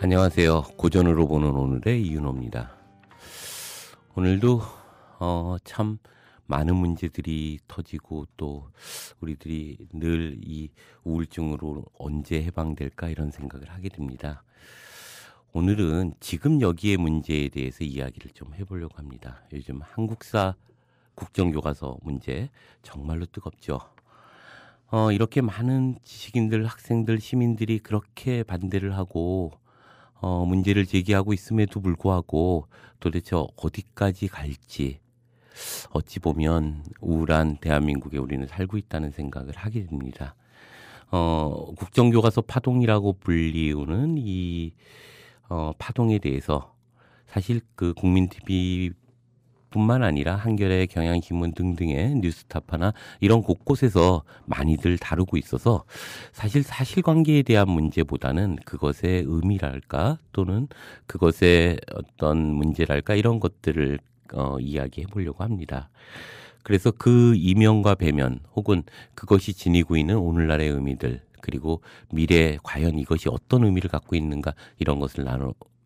안녕하세요. 고전으로 보는 오늘의 이윤호입니다. 오늘도 참 많은 문제들이 터지고 또 우리들이 늘 이 우울증으로 언제 해방될까 이런 생각을 하게 됩니다. 오늘은 지금 여기의 문제에 대해서 이야기를 좀 해보려고 합니다. 요즘 한국사 국정교과서 문제 정말로 뜨겁죠. 이렇게 많은 지식인들, 학생들, 시민들이 그렇게 반대를 하고 문제를 제기하고 있음에도 불구하고 도대체 어디까지 갈지 어찌 보면 우울한 대한민국에 우리는 살고 있다는 생각을 하게 됩니다. 국정교과서 파동이라고 불리우는 이 파동에 대해서 사실 그 국민TV 뿐만 아니라 한겨레, 경향신문 등등의 뉴스타파나 이런 곳곳에서 많이들 다루고 있어서 사실 사실관계에 대한 문제보다는 그것의 의미랄까 또는 그것의 어떤 문제랄까 이런 것들을 이야기해 보려고 합니다. 그래서 그 이면과 배면 혹은 그것이 지니고 있는 오늘날의 의미들 그리고 미래에 과연 이것이 어떤 의미를 갖고 있는가 이런 것을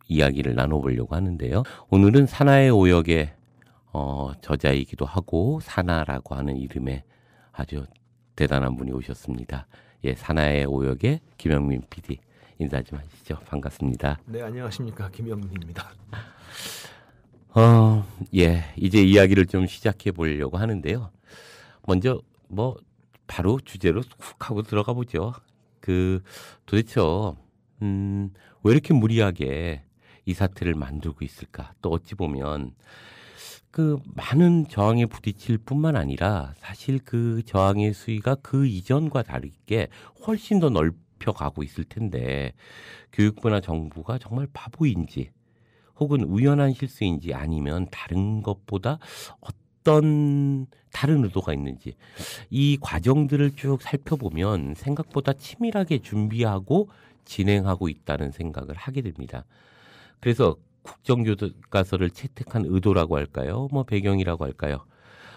이야기를 나눠보려고 하는데요. 오늘은 사나의 오역의 저자이기도 하고 사나라고 하는 이름의 아주 대단한 분이 오셨습니다. 예, 사나의 오역의 김영민 PD 인사 좀 하시죠. 반갑습니다. 네, 안녕하십니까. 김영민입니다. 예, 이제 이야기를 좀 시작해 보려고 하는데요. 먼저 바로 주제로 훅 하고 들어가 보죠. 도대체 왜 이렇게 무리하게 이 사태를 만들고 있을까? 또 어찌 보면 많은 저항에 부딪힐 뿐만 아니라 사실 그 저항의 수위가 그 이전과 다르게 훨씬 더 넓혀가고 있을 텐데 교육부나 정부가 정말 바보인지 혹은 우연한 실수인지 아니면 다른 것보다 어떤 다른 의도가 있는지 이 과정들을 쭉 살펴보면 생각보다 치밀하게 준비하고 진행하고 있다는 생각을 하게 됩니다. 그래서 국정교과서를 채택한 의도라고 할까요? 배경이라고 할까요?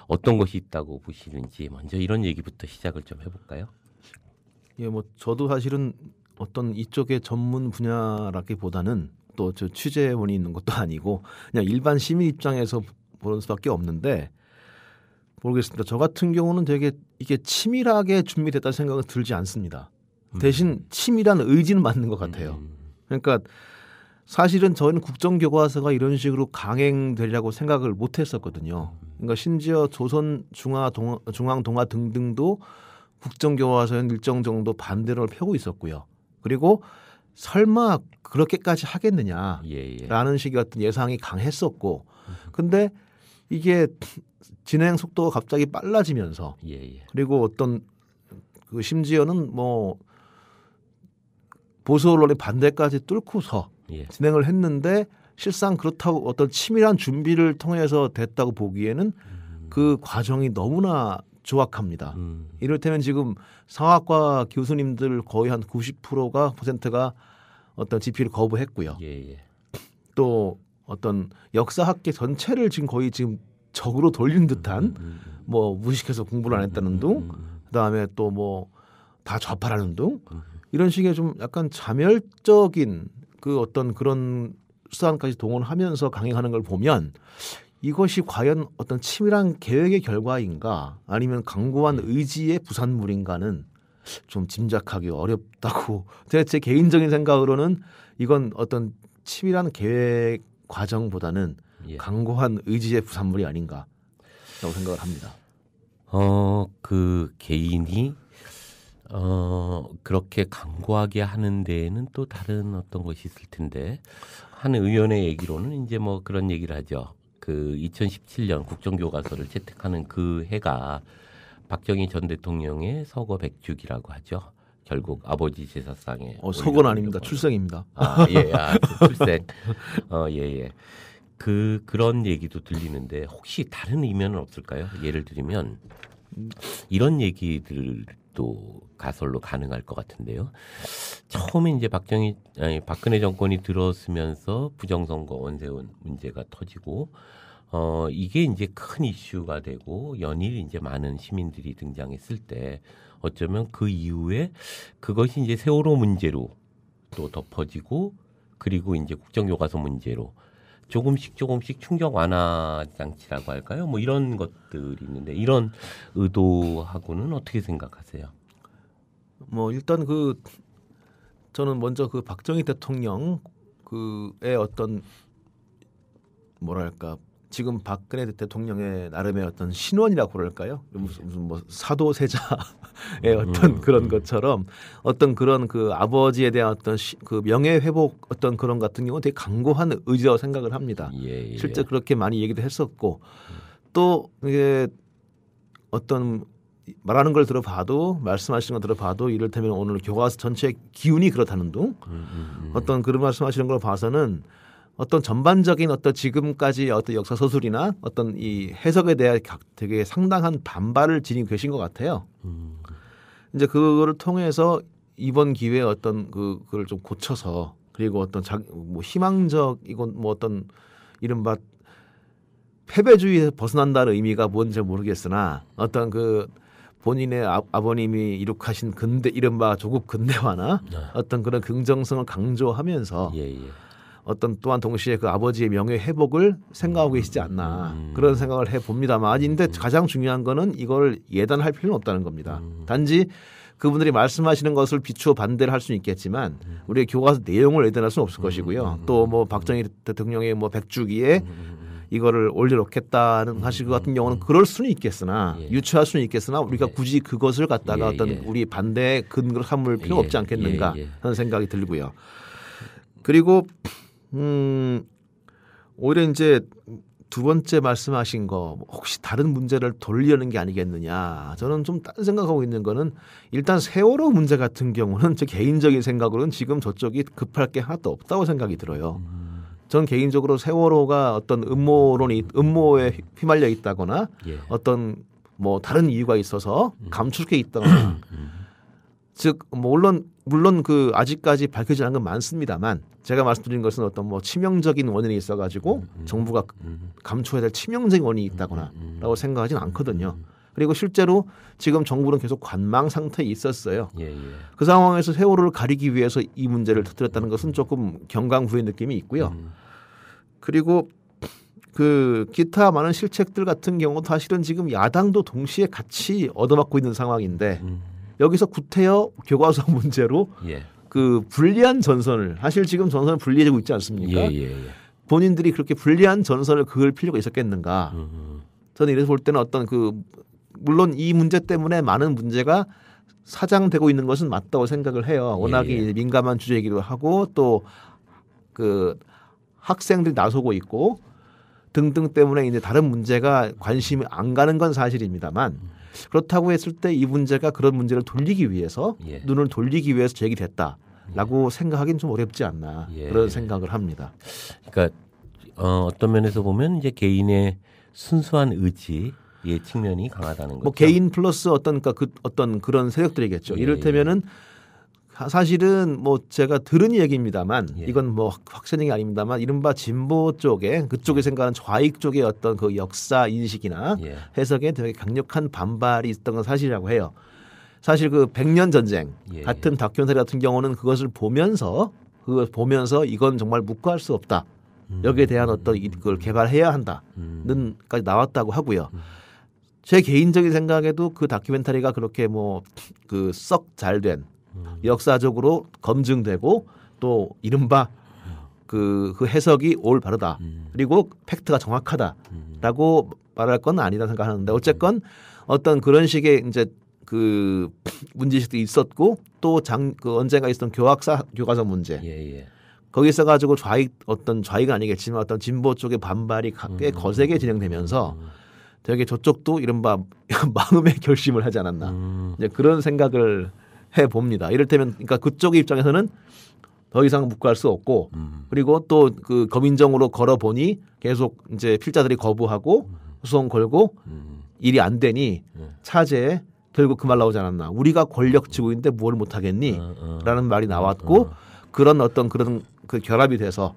어떤 것이 있다고 보시는지 먼저 이런 얘기부터 시작을 좀 해볼까요? 예, 저도 사실은 어떤 이쪽의 전문 분야라기보다는 또 저 취재원이 있는 것도 아니고 그냥 일반 시민 입장에서 보는 수밖에 없는데 모르겠습니다. 저 같은 경우는 되게 이게 치밀하게 준비됐다는 생각은 들지 않습니다. 대신 치밀한 의지는 맞는 것 같아요. 그러니까 사실은 저희는 국정교과서가 이런 식으로 강행되려고 생각을 못했었거든요. 그러니까 심지어 조선 중앙동아 등등도 국정교과서에는 일정 정도 반대를 펴고 있었고요. 그리고 설마 그렇게까지 하겠느냐라는 식의 어떤 예상이 강했었고, 근데 이게 진행 속도가 갑자기 빨라지면서 그리고 어떤 심지어는 보수 언론의 반대까지 뚫고서 진행을 했는데 실상 그렇다고 어떤 치밀한 준비를 통해서 됐다고 보기에는 그 과정이 너무나 조악합니다. 이를테면 지금 성악과 교수님들 거의 한 90%가 어떤 집필을 거부했고요. 또 어떤 역사학계 전체를 지금 적으로 돌린 듯한 무식해서 공부를 안 했다는 둥, 그다음에 또 다 좌파라는 둥 이런 식의 좀 약간 자멸적인 그 어떤 그런 수단까지 동원하면서 강행하는 걸 보면 이것이 과연 어떤 치밀한 계획의 결과인가 아니면 강고한 의지의 부산물인가는 좀 짐작하기 어렵다고 제 개인적인 생각으로는 이건 어떤 치밀한 계획 과정보다는 강고한 의지의 부산물이 아닌가라고 생각을 합니다. 그 개인이 그렇게 강고하게 하는 데에는 또 다른 어떤 것이 있을 텐데 한 의원의 얘기로는 이제 그런 얘기를 하죠. 2017년 국정교과서를 채택하는 그 해가 박정희 전 대통령의 서거 100주기라고 하죠. 결국 아버지 제사상에 서거는 아닙니다. 출생입니다. 출생. 예. 그런 얘기도 들리는데 혹시 다른 의미는 없을까요? 예를 들면 이런 얘기들도 가설로 가능할 것 같은데요. 처음에 이제 박근혜 정권이 들어서면서 부정선거 원세훈 문제가 터지고 이게 이제 큰 이슈가 되고 연일 이제 많은 시민들이 등장했을 때 어쩌면 그 이후에 그것이 이제 세월호 문제로 또 덮어지고 그리고 이제 국정교과서 문제로 조금씩 충격 완화 장치라고 할까요? 뭐 이런 것들이 있는데 이런 의도하고는 어떻게 생각하세요? 뭐 일단 저는 먼저 박정희 대통령 그의 어떤 뭐랄까 지금 박근혜 대통령의 나름의 어떤 신원이라고 그럴까요? 무슨 뭐 사도세자의 어떤 그런 것처럼 어떤 그런 아버지에 대한 어떤 명예 회복 어떤 그런 같은 경우는 되게 강고한 의지라고 생각을 합니다. 예. 실제 그렇게 많이 얘기도 했었고 또 이게 어떤 말하는 걸 들어봐도 말씀하시는 걸 들어봐도 이를테면 오늘 교과서 전체의 기운이 그렇다는 둥 어떤 그런 말씀하시는 걸 봐서는 어떤 전반적인 어떤 지금까지 어떤 역사 서술이나 어떤 이 해석에 대해 되게 상당한 반발을 지니고 계신 것 같아요. 이제 그거를 통해서 이번 기회에 어떤 그걸 좀 고쳐서 그리고 어떤 뭐 희망적이고 뭐 어떤 이른바 패배주의에서 벗어난다는 의미가 뭔지 모르겠으나 어떤 본인의 아버님이 이룩하신 근대 이른바 조국 근대화나 어떤 그런 긍정성을 강조하면서 어떤 또한 동시에 아버지의 명예 회복을 생각하고 계시지 않나 그런 생각을 해봅니다만 근데 가장 중요한 거는 이걸 예단할 필요는 없다는 겁니다. 단지 그분들이 말씀하시는 것을 비추어 반대를 할 수는 있겠지만 우리의 교과서 내용을 예단할 수는 없을 것이고요. 또 뭐 박정희 대통령의 뭐 100주기에 이거를 올려놓겠다는 하실 것 같은 경우는 그럴 수는 있겠으나 유추할 수는 있겠으나 우리가 굳이 그것을 갖다가 어떤 우리 반대의 근거를 삼을 필요 없지 않겠는가 하는 생각이 들고요. 그리고 오히려 이제 두 번째 말씀하신 거 혹시 다른 문제를 돌리려는 게 아니겠느냐. 저는 좀 다른 생각하고 있는 거는 일단 세월호 문제 같은 경우는 제 개인적인 생각으로는 지금 저쪽이 급할 게 하나도 없다고 생각이 들어요. 전 개인적으로 세월호가 어떤 음모에 휘말려 있다거나 어떤 뭐 다른 이유가 있어서 감추게 있다거나 즉 물론 아직까지 밝혀지지 않은 건 많습니다만 제가 말씀드린 것은 어떤 뭐 치명적인 원인이 있어가지고 정부가 감춰야 될 치명적인 원인이 있다거나라고 생각하지는 않거든요. 그리고 실제로 지금 정부는 계속 관망 상태에 있었어요. 그 상황에서 세월호를 가리기 위해서 이 문제를 터뜨렸다는 것은 조금 경강부의 느낌이 있고요. 그리고 기타 많은 실책들 같은 경우도 사실은 지금 야당도 동시에 같이 얻어맞고 있는 상황인데 여기서 구태여 교과서 문제로 불리한 전선을 사실 지금 전선을 분리해지고 있지 않습니까? 본인들이 그렇게 불리한 전선을 그을 필요가 있었겠는가? 저는 이래서 볼 때는 어떤 물론 이 문제 때문에 많은 문제가 사장되고 있는 것은 맞다고 생각을 해요. 워낙에 민감한 주제이기도 하고 또 학생들이 나서고 있고 등등 때문에 이제 다른 문제가 관심이 안 가는 건 사실입니다만 그렇다고 했을 때 이 문제가 그런 문제를 돌리기 위해서 눈을 돌리기 위해서 제기됐다라고 생각하기는 좀 어렵지 않나 그런 생각을 합니다. 그러니까 어떤 면에서 보면 이제 개인의 순수한 의지의 측면이 강하다는 거죠. 뭐 개인 플러스 어떤 그런 세력들이겠죠. 이를테면은 사실은 뭐 제가 들은 얘기입니다만 이건 뭐 확신이 아닙니다만 이른바 진보 쪽에 그쪽에 생각하는 좌익 쪽의 어떤 역사 인식이나 해석에 되게 강력한 반발이 있었던 건 사실이라고 해요. 사실 100년 전쟁 같은 다큐멘터리 같은 경우는 그것을 보면서 이건 정말 묵과할 수 없다. 여기에 대한 어떤 그걸 개발해야 한다는까지 나왔다고 하고요. 제 개인적인 생각에도 그 다큐멘터리가 그렇게 썩 잘된 역사적으로 검증되고 또 이른바 그 해석이 올바르다. 그리고 팩트가 정확하다라고 말할 건 아니다 생각하는데 어쨌건 어떤 그런 식의 이제 문제식도 있었고 또 언젠가 있었던 교과서 문제. 거기 있어가지고 좌익은 아니겠지만 어떤 진보 쪽의 반발이 꽤 거세게 진행되면서 되게 저쪽도 이른바 마음의 결심을 하지 않았나. 이제 그런 생각을 해 봅니다. 이를테면 그러니까 그쪽의 입장에서는 더 이상 묵과할 수 없고 그리고 또 검인정으로 걸어 보니 계속 이제 필자들이 거부하고 소송 걸고 일이 안 되니 차제에 결국 그 말 나오지 않았나. 우리가 권력 쥐고 있는데 뭘 못 하겠니? 라는 말이 나왔고 그런 어떤 그런 결합이 돼서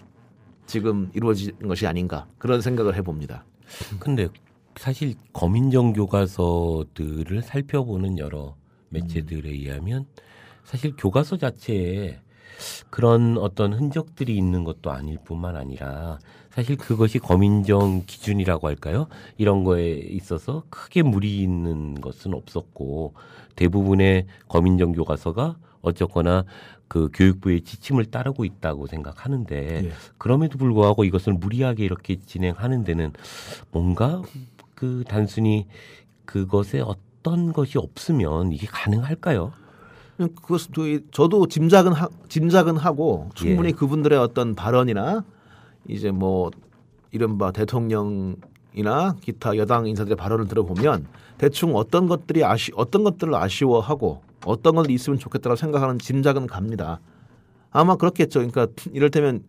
지금 이루어진 것이 아닌가 그런 생각을 해 봅니다. 근데 사실 검인정 교과서들을 살펴보는 여러 매체들에 의하면 사실 교과서 자체에 그런 어떤 흔적들이 있는 것도 아닐 뿐만 아니라 사실 그것이 검인정 기준이라고 할까요? 이런 거에 있어서 크게 무리 있는 것은 없었고 대부분의 검인정 교과서가 어쨌거나 그 교육부의 지침을 따르고 있다고 생각하는데 예. 그럼에도 불구하고 이것을 무리하게 이렇게 진행하는 데는 뭔가 그 단순히 그것에 어떤 것이 없으면 이게 가능할까요? 그것도 저도 짐작은 하고 충분히 예. 그분들의 어떤 발언이나 이제 뭐 이른바 대통령이나 기타 여당 인사들의 발언을 들어보면 대충 어떤 것들을 아쉬워하고 어떤 건 있으면 좋겠다고 생각하는 짐작은 갑니다. 아마 그렇겠죠. 그러니까 이를테면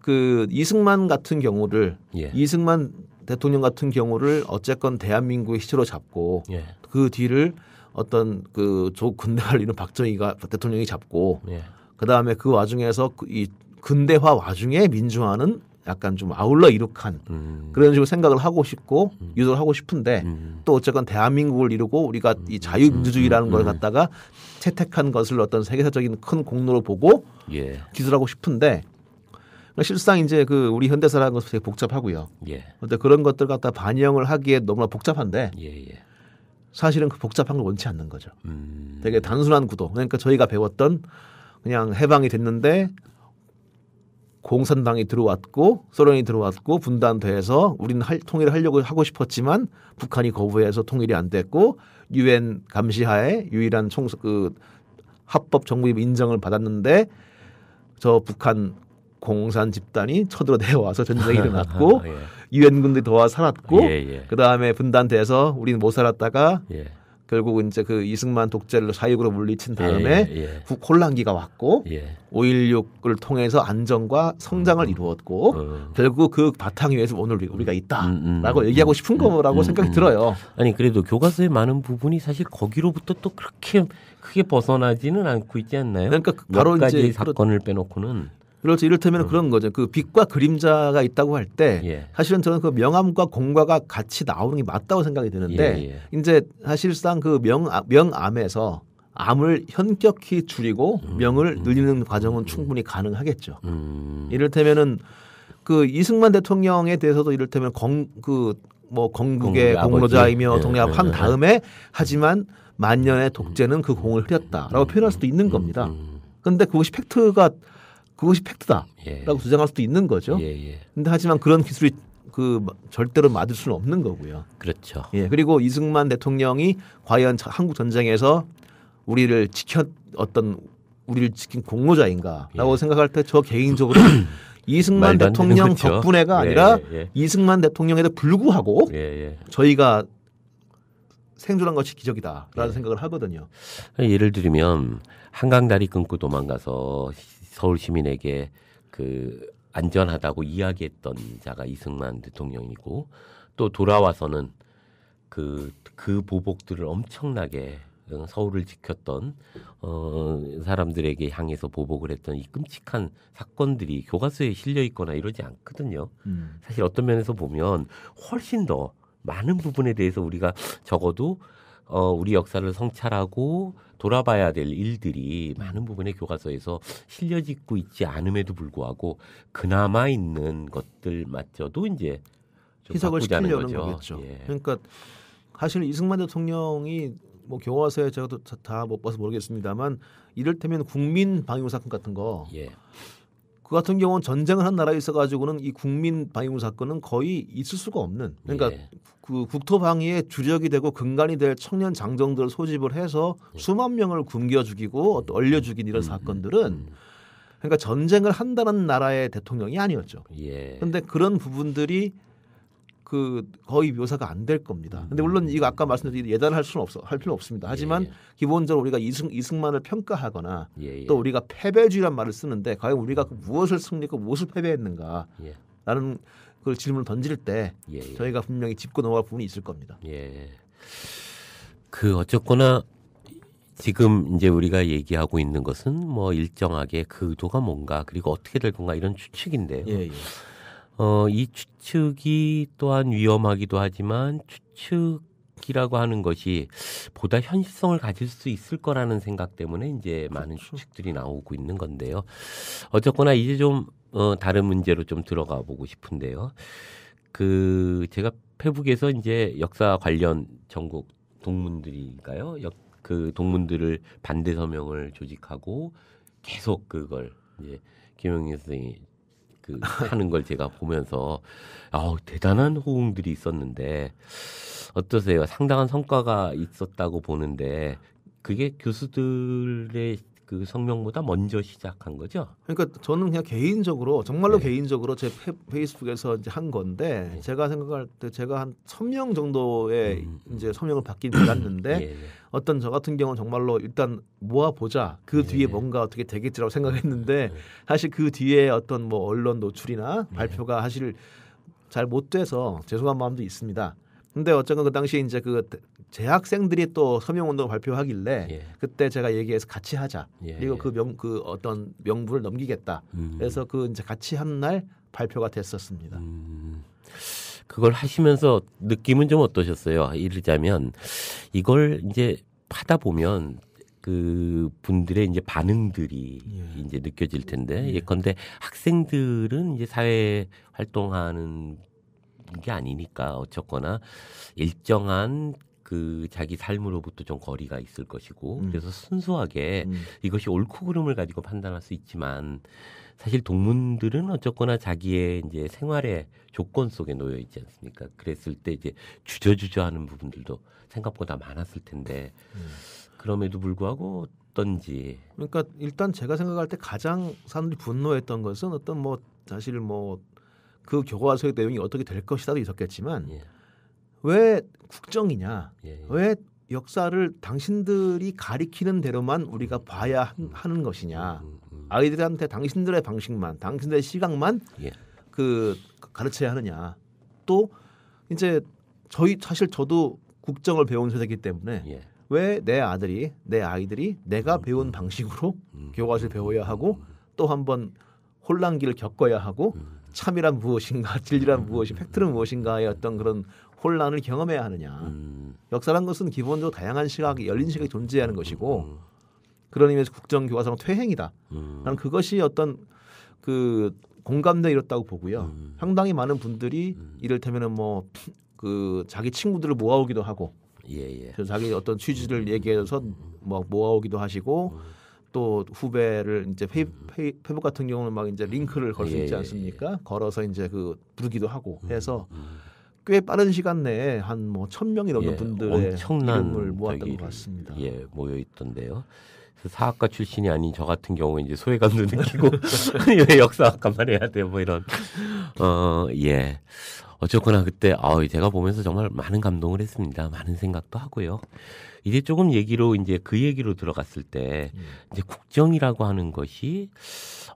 그 이승만 같은 경우를 예. 이승만 대통령 같은 경우를 어쨌건 대한민국의 시초로 잡고 예. 그 뒤를 어떤 그 군대를 이룬 박정희가 대통령이 잡고 예. 그 다음에 그 와중에서 이 근대화 와중에 민주화는 약간 좀 아울러 이룩한 그런 식으로 생각을 하고 싶고 유도를 하고 싶은데 또 어쨌건 대한민국을 이루고 우리가 이 자유민주주의라는 걸 갖다가 채택한 것을 어떤 세계사적인 큰 공로로 보고 예. 기술하고 싶은데 실상 이제 그 우리 현대사라는 것은 되게 복잡하고요. 그런데 예. 그런 것들 갖다 반영을 하기에 너무나 복잡한데 예. 사실은 그 복잡한 걸 원치 않는 거죠. 되게 단순한 구도. 그러니까 저희가 배웠던 그냥 해방이 됐는데 공산당이 들어왔고 소련이 들어왔고 분단돼서 우리는 통일을 하려고 하고 싶었지만 북한이 거부해서 통일이 안 됐고 유엔 감시하에 유일한 합법 정부의 인정을 받았는데 저 북한 공산 집단이 쳐들어 내려와서 전쟁이 일어났고 유엔군들이 도와 살았고 그다음에 분단돼서 우리는 못 살았다가 결국 이제 그 이승만 독재를 사육으로 물리친 다음에 혼란기가 왔고 5.16을 통해서 안정과 성장을 이루었고 결국 그 바탕 위에서 오늘 우리가 있다라고 얘기하고 싶은 거라고 생각이 들어요. 아니 그래도 교과서의 많은 부분이 사실 거기로부터 또 그렇게 크게 벗어나지는 않고 있지 않나요? 그러니까 바로 몇 가지 사건을 빼놓고는. 그렇죠. 이를테면 그런 거죠. 그 빛과 그림자가 있다고 할 때 사실은 저는 그 명암과 공과가 같이 나오는 게 맞다고 생각이 드는데 이제 사실상 그 명암에서 암을 현격히 줄이고 명을 늘리는 과정은 충분히 가능하겠죠. 이를테면은 그 이승만 대통령에 대해서도 이를테면 건국의 공로자이며 독립을 한 다음에 하지만 만년의 독재는 그 공을 흐렸다라고 표현할 수도 있는 겁니다. 그런데 그것이 팩트다라고 주장할 수도 있는 거죠. 근데 하지만 그런 기술이 절대로 맞을 수는 없는 거고요. 그렇죠. 그리고 이승만 대통령이 과연 한국 전쟁에서 우리를 지킨 공로자인가라고 생각할 때 저 개인적으로 이승만 대통령 덕분에가 아니라 이승만 대통령에도 불구하고 저희가 생존한 것이 기적이다라는 생각을 하거든요. 예를 들면 한강 다리 끊고 도망가서 서울 시민에게 그 안전하다고 이야기했던 자가 이승만 대통령이고 또 돌아와서는 그 보복들을 엄청나게 서울을 지켰던 사람들에게 향해서 보복을 했던 이 끔찍한 사건들이 교과서에 실려 있거나 이러지 않거든요. 사실 어떤 면에서 보면 훨씬 더 많은 부분에 대해서 우리가 적어도 우리 역사를 성찰하고 돌아봐야 될 일들이 많은 부분의 교과서에서 실려지고 있지 않음에도 불구하고 그나마 있는 것들마저도 이제 좀 희석을 바꾸자는 시키려는 거겠죠. 그러니까 사실 이승만 대통령이 뭐 교과서에 제가 다 못 봐서 모르겠습니다만 이를테면 국민 방위군 사건 같은 거 그 같은 경우는 전쟁을 한 나라에 있어가지고는 이 국민 방위군 사건은 거의 있을 수가 없는 그러니까 그 국토 방위의 주력이 되고 근간이 될 청년 장정들을 소집을 해서 수만 명을 굶겨 죽이고 얼려 죽인 이런 사건들은 그러니까 전쟁을 한다는 나라의 대통령이 아니었죠. 그런데 그런 부분들이 거의 묘사가 안 될 겁니다. 근데 물론 이거 아까 말씀드린 예단할 수는 할 필요는 없습니다. 하지만 기본적으로 우리가 이승만을 평가하거나 또 우리가 패배주의란 말을 쓰는데 과연 우리가 무엇을 승리했고 무엇을 패배했는가라는 그 질문을 던질 때 저희가 분명히 짚고 넘어갈 부분이 있을 겁니다. 그 어쨌거나 지금 이제 우리가 얘기하고 있는 것은 뭐 일정하게 그 의도가 뭔가 그리고 어떻게 될 건가 이런 추측인데요. 이 추측이 또한 위험하기도 하지만 바뀌라고 하는 것이 보다 현실성을 가질 수 있을 거라는 생각 때문에 이제 많은 추측들이 나오고 있는 건데요. 어쨌거나 이제 좀 다른 문제로 좀 들어가 보고 싶은데요. 제가 페북에서 이제 역사 관련 전국 동문들인가요? 그 동문들을 반대 서명을 조직하고 계속 그걸 이제 김영희 선생이 하는 걸 제가 보면서 대단한 호응들이 있었는데 어떠세요? 상당한 성과가 있었다고 보는데 그게 교수들의 그 성명보다 먼저 시작한 거죠? 그러니까 저는 그냥 개인적으로 정말로 개인적으로 제 페이스북에서 이제 한 건데 제가 생각할 때 제가 한 1000명 정도의 이제 서명을 받긴 받았는데 어떤 저 같은 경우는 정말로 일단 모아보자 그 뒤에 뭔가 어떻게 되겠지라고 생각했는데 사실 그 뒤에 어떤 뭐 언론 노출이나 발표가 사실 잘 못 돼서 죄송한 마음도 있습니다. 근데 어쨌건 그 당시에 이제 그 재학생들이 또 서명운동 발표하길래 그때 제가 얘기해서 같이 하자. 그리고 그 어떤 명분을 넘기겠다. 그래서 그 이제 같이 한 날 발표가 됐었습니다. 그걸 하시면서 느낌은 좀 어떠셨어요? 이르자면 이걸 이제 하다 보면 그 분들의 이제 반응들이 이제 느껴질 텐데 예컨대 학생들은 이제 사회 활동하는 게 아니니까 어쨌거나 일정한 그 자기 삶으로부터 좀 거리가 있을 것이고 그래서 순수하게 이것이 옳고 그름을 가지고 판단할 수 있지만 사실 동문들은 어쨌거나 자기의 이제 생활의 조건 속에 놓여 있지 않습니까? 그랬을 때 이제 주저주저하는 부분들도 생각보다 많았을 텐데 그럼에도 불구하고 어떤지. 그러니까 일단 제가 생각할 때 가장 사람들이 분노했던 것은 어떤 뭐 사실 뭐 그 교과서의 내용이 어떻게 될 것이다도 있었겠지만 왜 국정이냐, 왜 역사를 당신들이 가리키는 대로만 우리가 봐야 하는 것이냐, 아이들한테 당신들의 방식만, 당신들의 시각만 그 가르쳐야 하느냐. 또 이제 사실 저도 국정을 배운 세대이기 때문에 왜 내 아이들이 내가 배운 방식으로 교과서를 배워야 하고 또 한번 혼란기를 겪어야 하고 참이란 무엇인가, 진리란 무엇이, 팩트는 무엇인가의 어떤 그런 혼란을 경험해야 하느냐. 역사란 것은 기본적으로 다양한 시각이, 열린 시각이 존재하는 것이고 그런 의미에서 국정교과서는 퇴행이다. 나는 그것이 어떤 그 공감대 이뤘다고 보고요. 상당히 많은 분들이 이를테면은 뭐 그 자기 친구들을 모아오기도 하고 그래서 자기 어떤 취지를 얘기해서 뭐 모아오기도 하시고 또 후배를 이제 페북 같은 경우는 막 이제 링크를 걸 수 있지 않습니까? 걸어서 이제 그 부르기도 하고 해서 꽤 빠른 시간 내에 한 뭐 1000명이 넘는 분들의 엄청난 이름을 모았던 것 같습니다. 모여 있던데요. 사학과 출신이 아닌 저 같은 경우 이제 소외감도 느끼고 왜 역사학과만 해야 돼 뭐 이런 어쨌거나 그때 제가 보면서 정말 많은 감동을 했습니다. 많은 생각도 하고요. 이제 조금 이제 그 얘기로 들어갔을 때 이제 국정이라고 하는 것이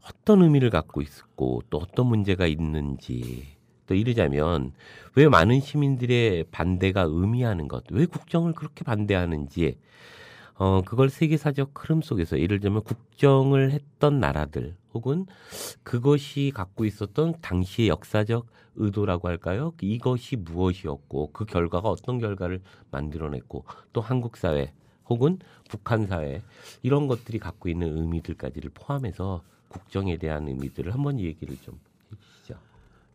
어떤 의미를 갖고 있었고 또 어떤 문제가 있는지 또 이르자면 왜 많은 시민들의 반대가 의미하는 것, 왜 국정을 그렇게 반대하는지 그걸 세계사적 흐름 속에서 예를 들면 국정을 했던 나라들 혹은 그것이 갖고 있었던 당시의 역사적 의도라고 할까요? 이것이 무엇이었고 그 결과가 어떤 결과를 만들어냈고 또 한국 사회 혹은 북한 사회 이런 것들이 갖고 있는 의미들까지를 포함해서 국정에 대한 의미들을 한번 얘기를 좀 해주시죠.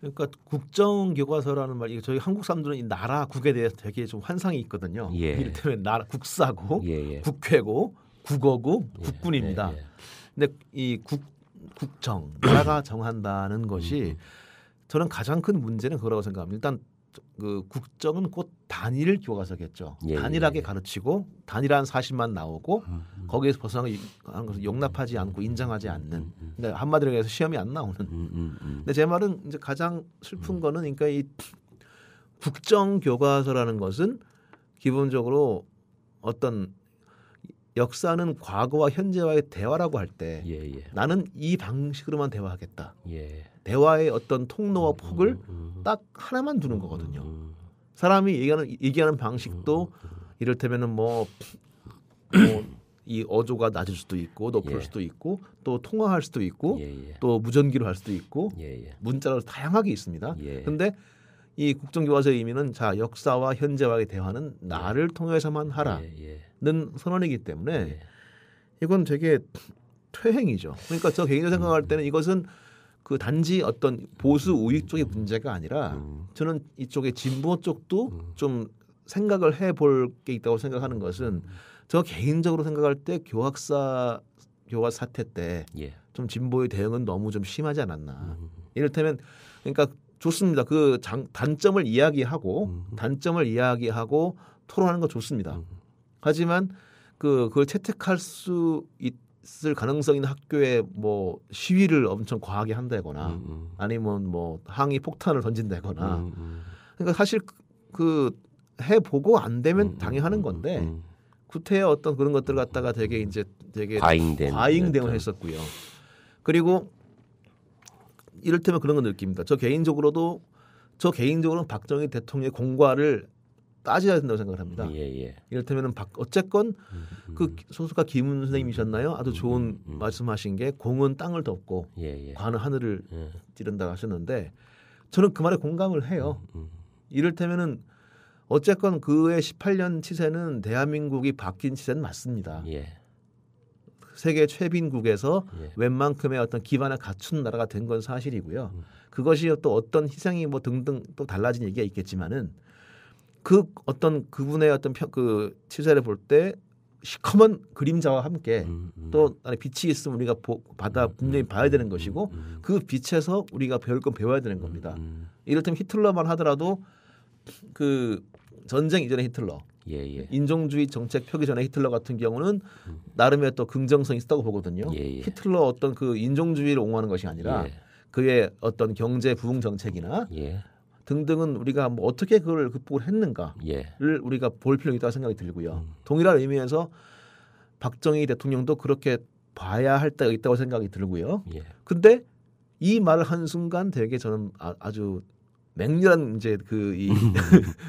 그러니까 국정교과서라는 말, 저희 한국 사람들은 이 나라국에 대해서 되게 좀 환상이 있거든요. 이를테면 나라 국사고, 국회고, 국어고, 국군입니다. 근데 이 국정, 나라가 정한다는 것이 저는 가장 큰 문제는 그거라고 생각합니다. 일단 그 국정은 곧 단일 교과서겠죠. 단일하게 가르치고 단일한 사실만 나오고 거기에서 벗어나는 것을 용납하지 않고 인정하지 않는. 근데 한마디로 해서 시험이 안 나오는. 근데 제 말은 이제 가장 슬픈 거는 그러니까 이 국정 교과서라는 것은 기본적으로 어떤 역사는 과거와 현재와의 대화라고 할 때 나는 이 방식으로만 대화하겠다. 대화의 어떤 통로와 폭을 딱 하나만 두는 거거든요. 사람이 얘기하는 방식도 이를테면은 이 어조가 낮을 수도 있고 높을 수도 있고 또 통화할 수도 있고 또 무전기로 할 수도 있고 문자로 다양하게 있습니다. 그런데 이 국정교과서의 의미는 자 역사와 현재와의 대화는 나를 통해서만 하라는 선언이기 때문에 이건 되게 퇴행이죠. 그러니까 저 개인적으로 생각할 때는 이것은 그 단지 어떤 보수 우익 쪽의 문제가 아니라 저는 이쪽의 진보 쪽도 좀 생각을 해볼 게 있다고 생각하는 것은 저 개인적으로 생각할 때 교과 사태 때 좀 진보의 대응은 너무 좀 심하지 않았나. 이를테면 그러니까 좋습니다. 그 단점을 이야기하고 토론하는 거 좋습니다. 하지만 그걸 채택할 수 있을 가능성 있는 학교에 뭐 시위를 엄청 과하게 한다거나 아니면 뭐 항의 폭탄을 던진다거나 그러니까 사실 그 해보고 안 되면 당연하는 건데 구태의 어떤 그런 것들 갖다가 되게 과잉 대응했었고요. 그리고 이를테면 그런 걸 느낍니다. 저 개인적으로는 박정희 대통령의 공과를 따져야 된다고 생각을 합니다. 이를테면 어쨌건 그 소수가 김훈 선생님이셨나요? 아주 좋은 말씀하신 게 공은 땅을 덮고 관은 하늘을 찌른다 하셨는데 저는 그 말에 공감을 해요. 이를테면은 어쨌건 그해 18년 치세는 대한민국이 바뀐 치세는 맞습니다. 세계 최빈국에서 웬만큼의 어떤 기반을 갖춘 나라가 된 건 사실이고요. 그것이 또 어떤 희생이 뭐 등등 또 달라진 얘기가 있겠지만은 그 어떤 그분의 어떤 그 치세를 볼 때 시커먼 그림자와 함께 또 안에 빛이 있으면 우리가 분명히 봐야 되는 것이고 그 빛에서 우리가 배울 건 배워야 되는 겁니다. 이를테면 히틀러만 하더라도 그 전쟁 이전의 히틀러 인종주의 정책 펴기 전에 히틀러 같은 경우는 나름의 또 긍정성이 있다고 보거든요. 히틀러 어떤 그 인종주의를 옹호하는 것이 아니라 그의 어떤 경제 부흥 정책이나 등등은 우리가 뭐 어떻게 그걸 극복을 했는가를 우리가 볼 필요가 있다고 생각이 들고요. 동일한 의미에서 박정희 대통령도 그렇게 봐야 할 때가 있다고 생각이 들고요. 근데 이 말을 한 순간 되게 저는 아주 맹렬한 이제 그 이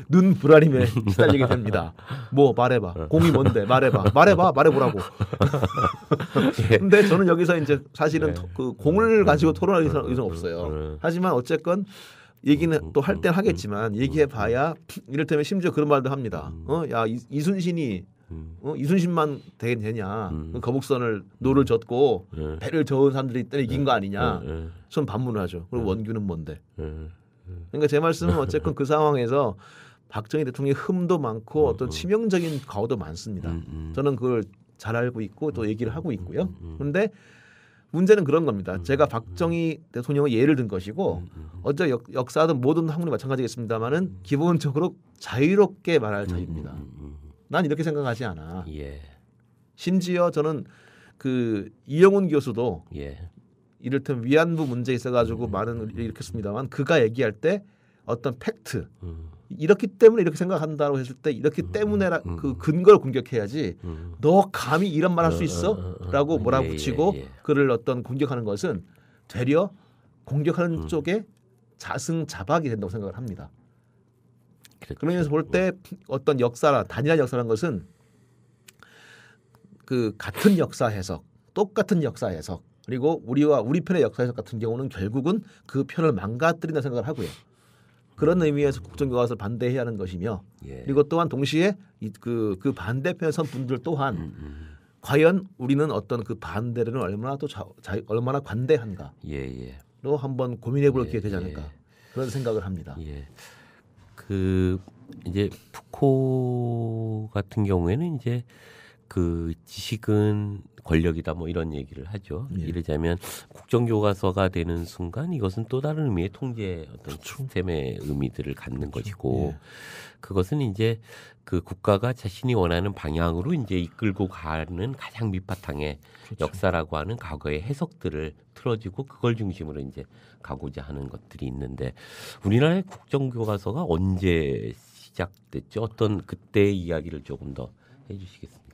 눈 불아림에 시달리게 됩니다. 뭐 말해봐. 공이 뭔데? 말해보라고. 근데 저는 여기서 이제 사실은 그 공을 가지고 토론할 의사는 없어요. 하지만 어쨌건 얘기는 또 할 땐 하겠지만 얘기해봐야 이를테면 심지어 그런 말도 합니다. 야 이순신이 이순신만 되냐? 거북선을 노를 젓고 배를 저은 사람들이 때문에 이긴 거 아니냐? 전 반문을 하죠. 그럼 원규는 뭔데? 그러니까 제 말씀은 어쨌건 그 상황에서 박정희 대통령의 흠도 많고 어떤 치명적인 과오도 많습니다. 저는 그걸 잘 알고 있고 또 얘기를 하고 있고요. 그런데 문제는 그런 겁니다. 제가 박정희 대통령의 예를 든 것이고 어째 역사든 모든 학문이 마찬가지겠습니다만은 기본적으로 자유롭게 말할 자유입니다. 난 이렇게 생각하지 않아. 심지어 저는 그 이영훈 교수도 이를테면 위안부 문제에 있어가지고 많은 일으켰습니다만 그가 얘기할 때 어떤 팩트 이렇기 때문에 이렇게 생각한다고 했을 때 이렇기 때문에 그 근거를 공격해야지 너 감히 이런 말 할 수 있어? 라고 몰아붙이고 그를 어떤 공격하는 것은 되려 공격하는 쪽에 자승자박이 된다고 생각을 합니다. 그러면서 볼 때 어떤 단일한 역사라는 것은 그 같은 역사 해석, 똑같은 역사 해석 그리고 우리 편의 역사 해석 같은 경우는 결국은 그 편을 망가뜨린다 생각을 하고요. 그런 의미에서 국정교과서를 반대해야 하는 것이며 그리고 또한 동시에 그 반대편에 선 분들 또한 과연 우리는 어떤 그 반대를 얼마나 또 얼마나 관대한가로 한번 고민해볼 기회가 되지 않을까 그런 생각을 합니다. 그 이제 푸코 같은 경우에는 이제 그 지식은 권력이다 뭐 이런 얘기를 하죠. 이러자면 국정교과서가 되는 순간 이것은 또 다른 의미의 통제 어떤 시스템의 의미들을 갖는 것이고 그것은 이제 그 국가가 자신이 원하는 방향으로 이제 이끌고 가는 가장 밑바탕의 역사라고 하는 과거의 해석들을 틀어지고 그걸 중심으로 이제 가고자 하는 것들이 있는데 우리나라의 국정교과서가 언제 시작됐죠? 어떤 그때의 이야기를 조금 더 해주시겠습니까?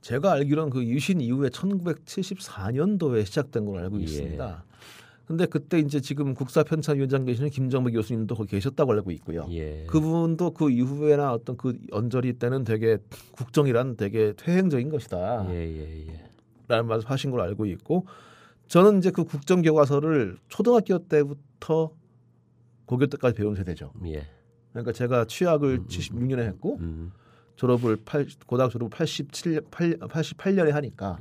제가 알기로는 그 유신 이후에 1974년도에 시작된 걸로 알고 있습니다. 근데 그때 이제 지금 국사편찬위원장 계시는 김정배 교수님도 거기 계셨다고 알고 있고요. 그분도 그 이후에나 어떤 그 언저리 때는 되게 국정이란 되게 퇴행적인 것이다. 라는 말을 하신 걸로 알고 있고 저는 이제 그 국정교과서를 초등학교 때부터 고교 때까지 배운 세대죠. 예. 그러니까 제가 취학을 76년에 했고 졸업을 고등학교 졸업을 88년에 하니까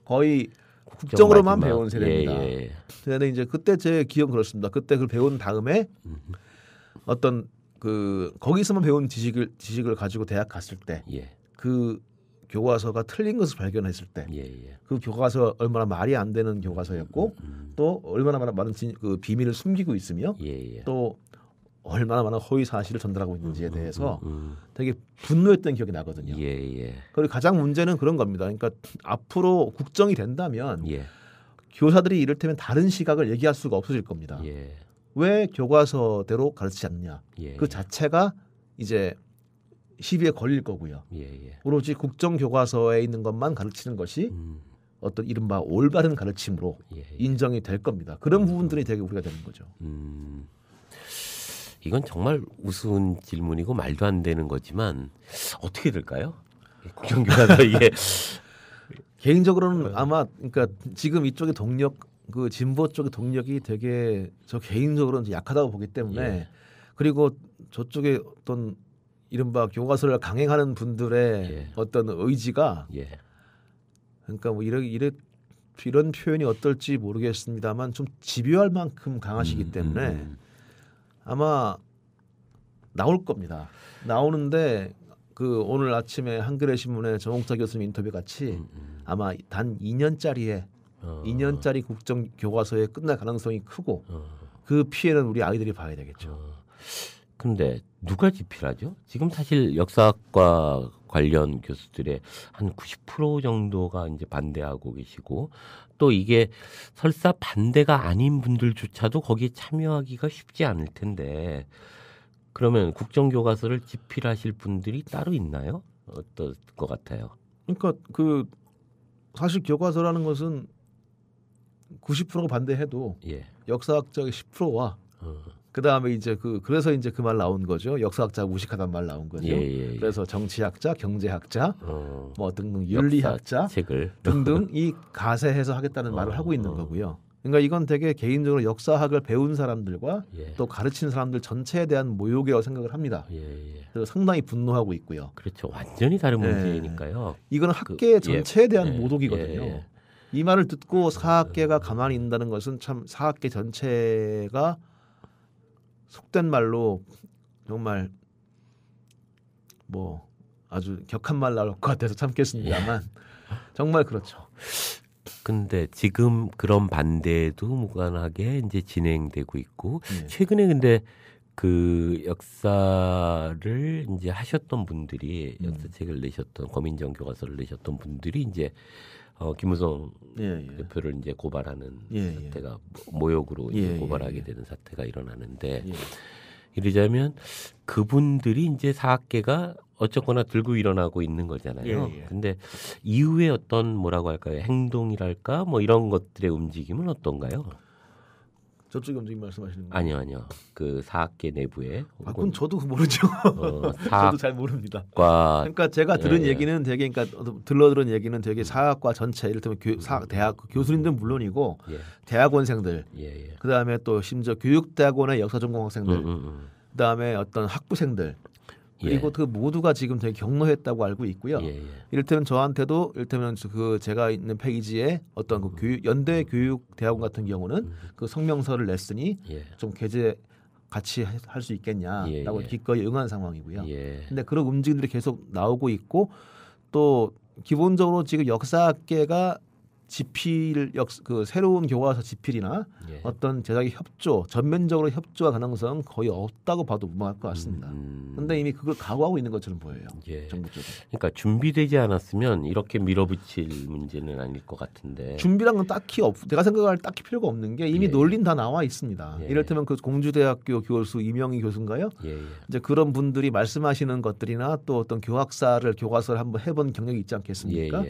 거의 국정으로만 배운 세대입니다. 그런데 이제 그때 제 기억은 그렇습니다. 그때 그걸 배운 다음에 어떤 그 거기서만 배운 지식을 가지고 대학 갔을 때 그 교과서가 틀린 것을 발견했을 때 그 교과서 얼마나 말이 안 되는 교과서였고 또 얼마나 많은 그 비밀을 숨기고 있으며 또 얼마나 많은 허위 사실을 전달하고 있는지에 대해서 되게 분노했던 기억이 나거든요. 그리고 가장 문제는 그런 겁니다. 그러니까 앞으로 국정이 된다면 교사들이 이를테면 다른 시각을 얘기할 수가 없어질 겁니다. 왜 교과서대로 가르치지 않느냐. 그 자체가 이제 시비에 걸릴 거고요. 오로지 국정교과서에 있는 것만 가르치는 것이 어떤 이른바 올바른 가르침으로 인정이 될 겁니다. 그런 부분들이 되게 우려가 되는 거죠. 이건 정말 우스운 질문이고 말도 안 되는 거지만 어떻게 될까요? 국정교과서 이게 개인적으로는 아마 그러니까 지금 이쪽의 동력 그 진보 쪽의 동력이 되게 저 개인적으로는 약하다고 보기 때문에 그리고 저쪽에 어떤 이른바 교과서를 강행하는 분들의 어떤 의지가 그러니까 뭐 이런 표현이 어떨지 모르겠습니다만 좀 집요할 만큼 강하시기 때문에 아마 나올 겁니다. 나오는데 그 오늘 아침에 한겨레 신문에 정옥자 교수님 인터뷰 같이 아마 단 2년짜리 국정 교과서에 끝날 가능성이 크고 그 피해는 우리 아이들이 봐야 되겠죠. 근데 누가 집필하죠? 지금 사실 역사학과 관련 교수들의 한 90% 정도가 이제 반대하고 계시고 또 이게 설사 반대가 아닌 분들조차도 거기에 참여하기가 쉽지 않을 텐데 그러면 국정교과서를 집필하실 분들이 따로 있나요? 어떨 것 같아요? 그러니까 그 사실 교과서라는 것은 90%가 반대해도 역사학자의 10%와 그 다음에 이제 그래서 이제 그 말 나온 거죠. 역사학자가 무식하다는 말 나온 거죠. 그래서 정치학자, 경제학자, 뭐 등등 윤리학자 등등 이 가세해서 하겠다는 말을 하고 있는 거고요. 그러니까 이건 되게 개인적으로 역사학을 배운 사람들과 또 가르치는 사람들 전체에 대한 모욕이라고 생각을 합니다. 그래서 상당히 분노하고 있고요. 그렇죠. 완전히 다른 문제니까요. 이건 학계 전체에 대한 모독이거든요. 이 말을 듣고 사학계가 가만히 있는다는 것은 참 사학계 전체가 속된 말로 정말 뭐 아주 격한 말 나올 것 같아서 참겠습니다만 정말 그렇죠. 근데 지금 그런 반대도 무관하게 이제 진행되고 있고 최근에 근데 그 역사를 이제 하셨던 분들이 역사책을 내셨던 검인정 교과서를 내셨던 분들이 이제 김무성 대표를 이제 고발하는 사태가 모욕으로 이제 고발하게 되는 사태가 일어나는데 이러자면 그분들이 이제 사학계가 어쨌거나 들고 일어나고 있는 거잖아요. 근데 이후에 어떤 뭐라고 할까요? 행동이랄까 뭐 이런 것들의 움직임은 어떤가요? 저쪽의 움직임 말씀하시는 거예요? 아니요. 그 사학계 내부에. 그건 저도 모르죠. 저도 잘 모릅니다. 그러니까 제가 들은 얘기는 되게 그러니까 들은 얘기는 되게 사학과 전체 이를테면 대학 교수님들 물론이고 대학원생들 그다음에 또 심지어 교육대학원의 역사전공 학생들 그다음에 어떤 학부생들 그리고 그 모두가 지금 되게 격노했다고 알고 있고요. 이를테면 저한테도 이를테면 그 제가 있는 페이지에 어떤 그 연대 교육대학원 같은 경우는 그 성명서를 냈으니 좀 게재 같이 할 수 있겠냐라고 기꺼이 응한 상황이고요. 근데 그런 움직임들이 계속 나오고 있고 또 기본적으로 지금 역사학계가 집필 그 새로운 교과서 집필이나 어떤 제작의 협조 전면적으로 협조할 가능성은 거의 없다고 봐도 무방할 것 같습니다. 그런데 이미 그걸 각오하고 있는 것처럼 보여요. 정부 쪽은. 그러니까 준비되지 않았으면 이렇게 밀어붙일 문제는 아닐 것 같은데. 준비란 건 딱히 내가 생각할 딱히 필요가 없는 게 이미 논리는 다 나와 있습니다. 이를테면 그 공주대학교 교수 이명희 교수인가요? 이제 그런 분들이 말씀하시는 것들이나 또 어떤 교과서를 한번 해본 경력이 있지 않겠습니까?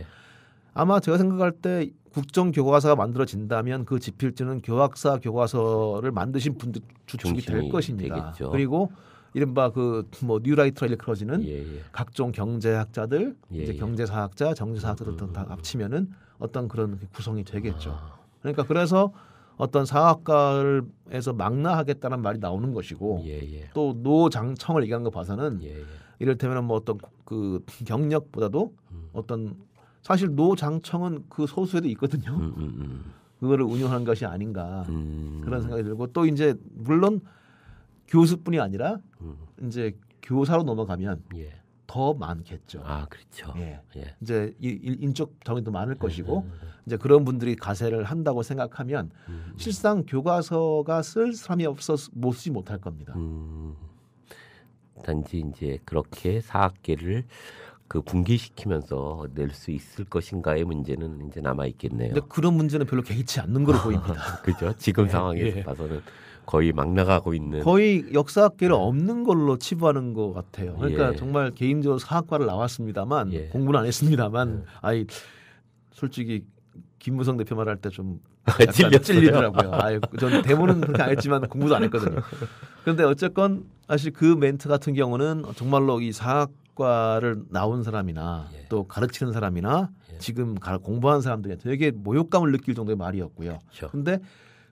아마 제가 생각할 때 국정교과서가 만들어진다면 그 집필지는 교학사 교과서를 만드신 분들 주축이 될 것입니다. 되겠죠. 그리고 이른바 그 뭐 뉴라이트라 일컬어지는 각종 경제학자들, 이제 경제사학자, 정치사학자들 다 합치면은 어떤 그런 구성이 되겠죠. 그러니까 그래서 어떤 사학과에서 망라하겠다는 말이 나오는 것이고 또 노장청을 얘기하는 거 봐서는 이를테면 뭐 어떤 그 경력보다도 어떤 사실 노장청은 그 소수에도 있거든요. 그거를 운영하는 것이 아닌가 그런 생각이 들고 또 이제 물론 교수뿐이 아니라 이제 교사로 넘어가면 더 많겠죠. 아, 그렇죠. 이제 인적 정의도 많을 것이고 이제 그런 분들이 가세를 한다고 생각하면 실상 교과서가 쓸 사람이 없어서 못 쓰지 못할 겁니다. 단지 이제 그렇게 사학계를 그 붕괴시키면서 낼 수 있을 것인가의 문제는 이제 남아 있겠네요. 근데 그런 문제는 별로 개의치 않는 걸로 보입니다. 그죠? 지금 상황에서 봐서는 거의 막 나가고 있는 거의 역사학계를 없는 걸로 치부하는 것 같아요. 그러니까 정말 개인적으로 사학과를 나왔습니다만 공부는 안 했습니다만 아이 솔직히 김무성 대표 말할 때 좀 찔리더라고요. 전 대본은 그렇게 안 했지만 공부도 안 했거든요. 그런데 어쨌건 사실 그 멘트 같은 경우는 정말로 이 사학과를 나온 사람이나 또 가르치는 사람이나 지금 공부한 사람들이 되게 모욕감을 느낄 정도의 말이었고요. 그런데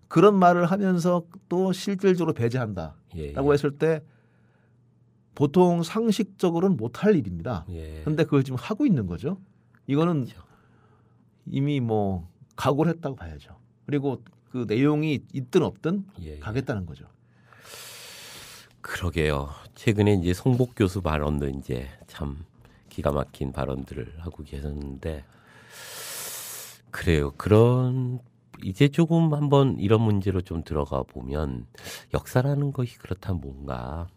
그런 말을 하면서 또 실질적으로 배제한다라고 했을 때 보통 상식적으로는 못할 일입니다. 그런데 그걸 지금 하고 있는 거죠. 이거는 이미 뭐 각오를 했다고 봐야죠. 그리고 그 내용이 있든 없든 가겠다는 거죠. 그러게요. 최근에 이제 송복 교수 발언도 이제 참 기가 막힌 발언들을 하고 계셨는데 그래요. 그런 이제 조금 한번 이런 문제로 좀 들어가 보면 역사라는 것이 그렇다면 뭔가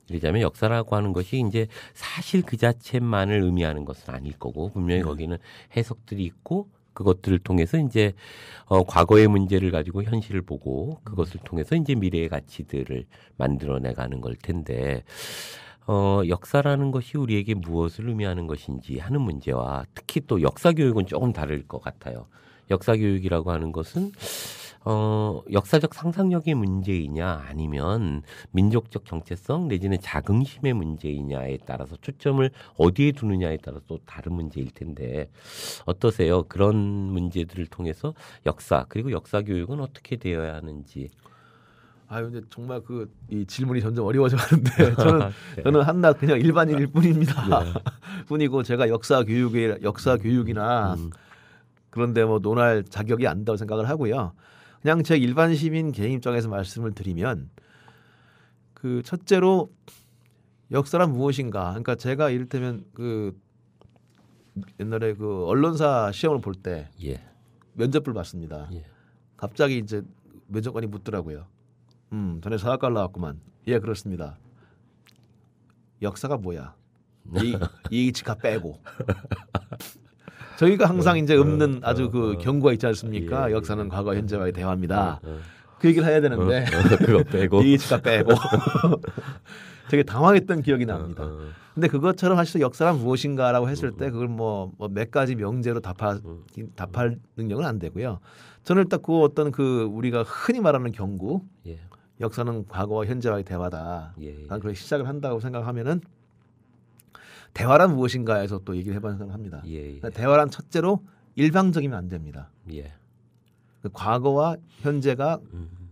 이러자면 역사라고 하는 것이 이제 사실 그 자체만을 의미하는 것은 아닐 거고 분명히 거기는 해석들이 있고 그것들을 통해서 이제 과거의 문제를 가지고 현실을 보고 그것을 통해서 이제 미래의 가치들을 만들어내가는 걸 텐데 역사라는 것이 우리에게 무엇을 의미하는 것인지 하는 문제와 특히 또 역사 교육은 조금 다를 것 같아요. 역사 교육이라고 하는 것은 역사적 상상력의 문제이냐 아니면 민족적 정체성 내지는 자긍심의 문제이냐에 따라서 초점을 어디에 두느냐에 따라서 또 다른 문제일 텐데 어떠세요? 그런 문제들을 통해서 역사 그리고 역사 교육은 어떻게 되어야 하는지. 근데 정말 이 질문이 점점 어려워져 가는데 저는 한낱 그냥 일반인일 뿐입니다. 뿐이고 제가 역사 교육이나 그런데 뭐 논할 자격이 안 된다고 생각을 하고요. 그냥 제 일반 시민 개인 입장에서 말씀을 드리면 그 첫째로 역사란 무엇인가? 그러니까 제가 이를테면 그 옛날에 그 언론사 시험을 볼 때 면접을 봤습니다. 갑자기 이제 면접관이 묻더라고요. 전에 사학과를 나왔구만. 예, 그렇습니다. 역사가 뭐야? 이치카 빼고. 저희가 항상 이제 없는 아주 그 경고가 있지 않습니까? 역사는 과거, 현재와의 대화입니다. 그 얘기를 해야 되는데 그거 빼고 이치카 빼고 되게 당황했던 기억이 납니다. 근데 그것처럼 사실 역사란 무엇인가라고 했을 때 그걸 뭐 몇 가지 명제로 답할 능력은 안 되고요. 저는 일단 그 어떤 그 우리가 흔히 말하는 경구, 역사는 과거와 현재와의 대화다. 난 그렇게 시작을 한다고 생각하면은. 대화란 무엇인가에서 또 얘기를 해봐야 생각합니다. 대화란 첫째로 일방적이면 안 됩니다. 과거와 현재가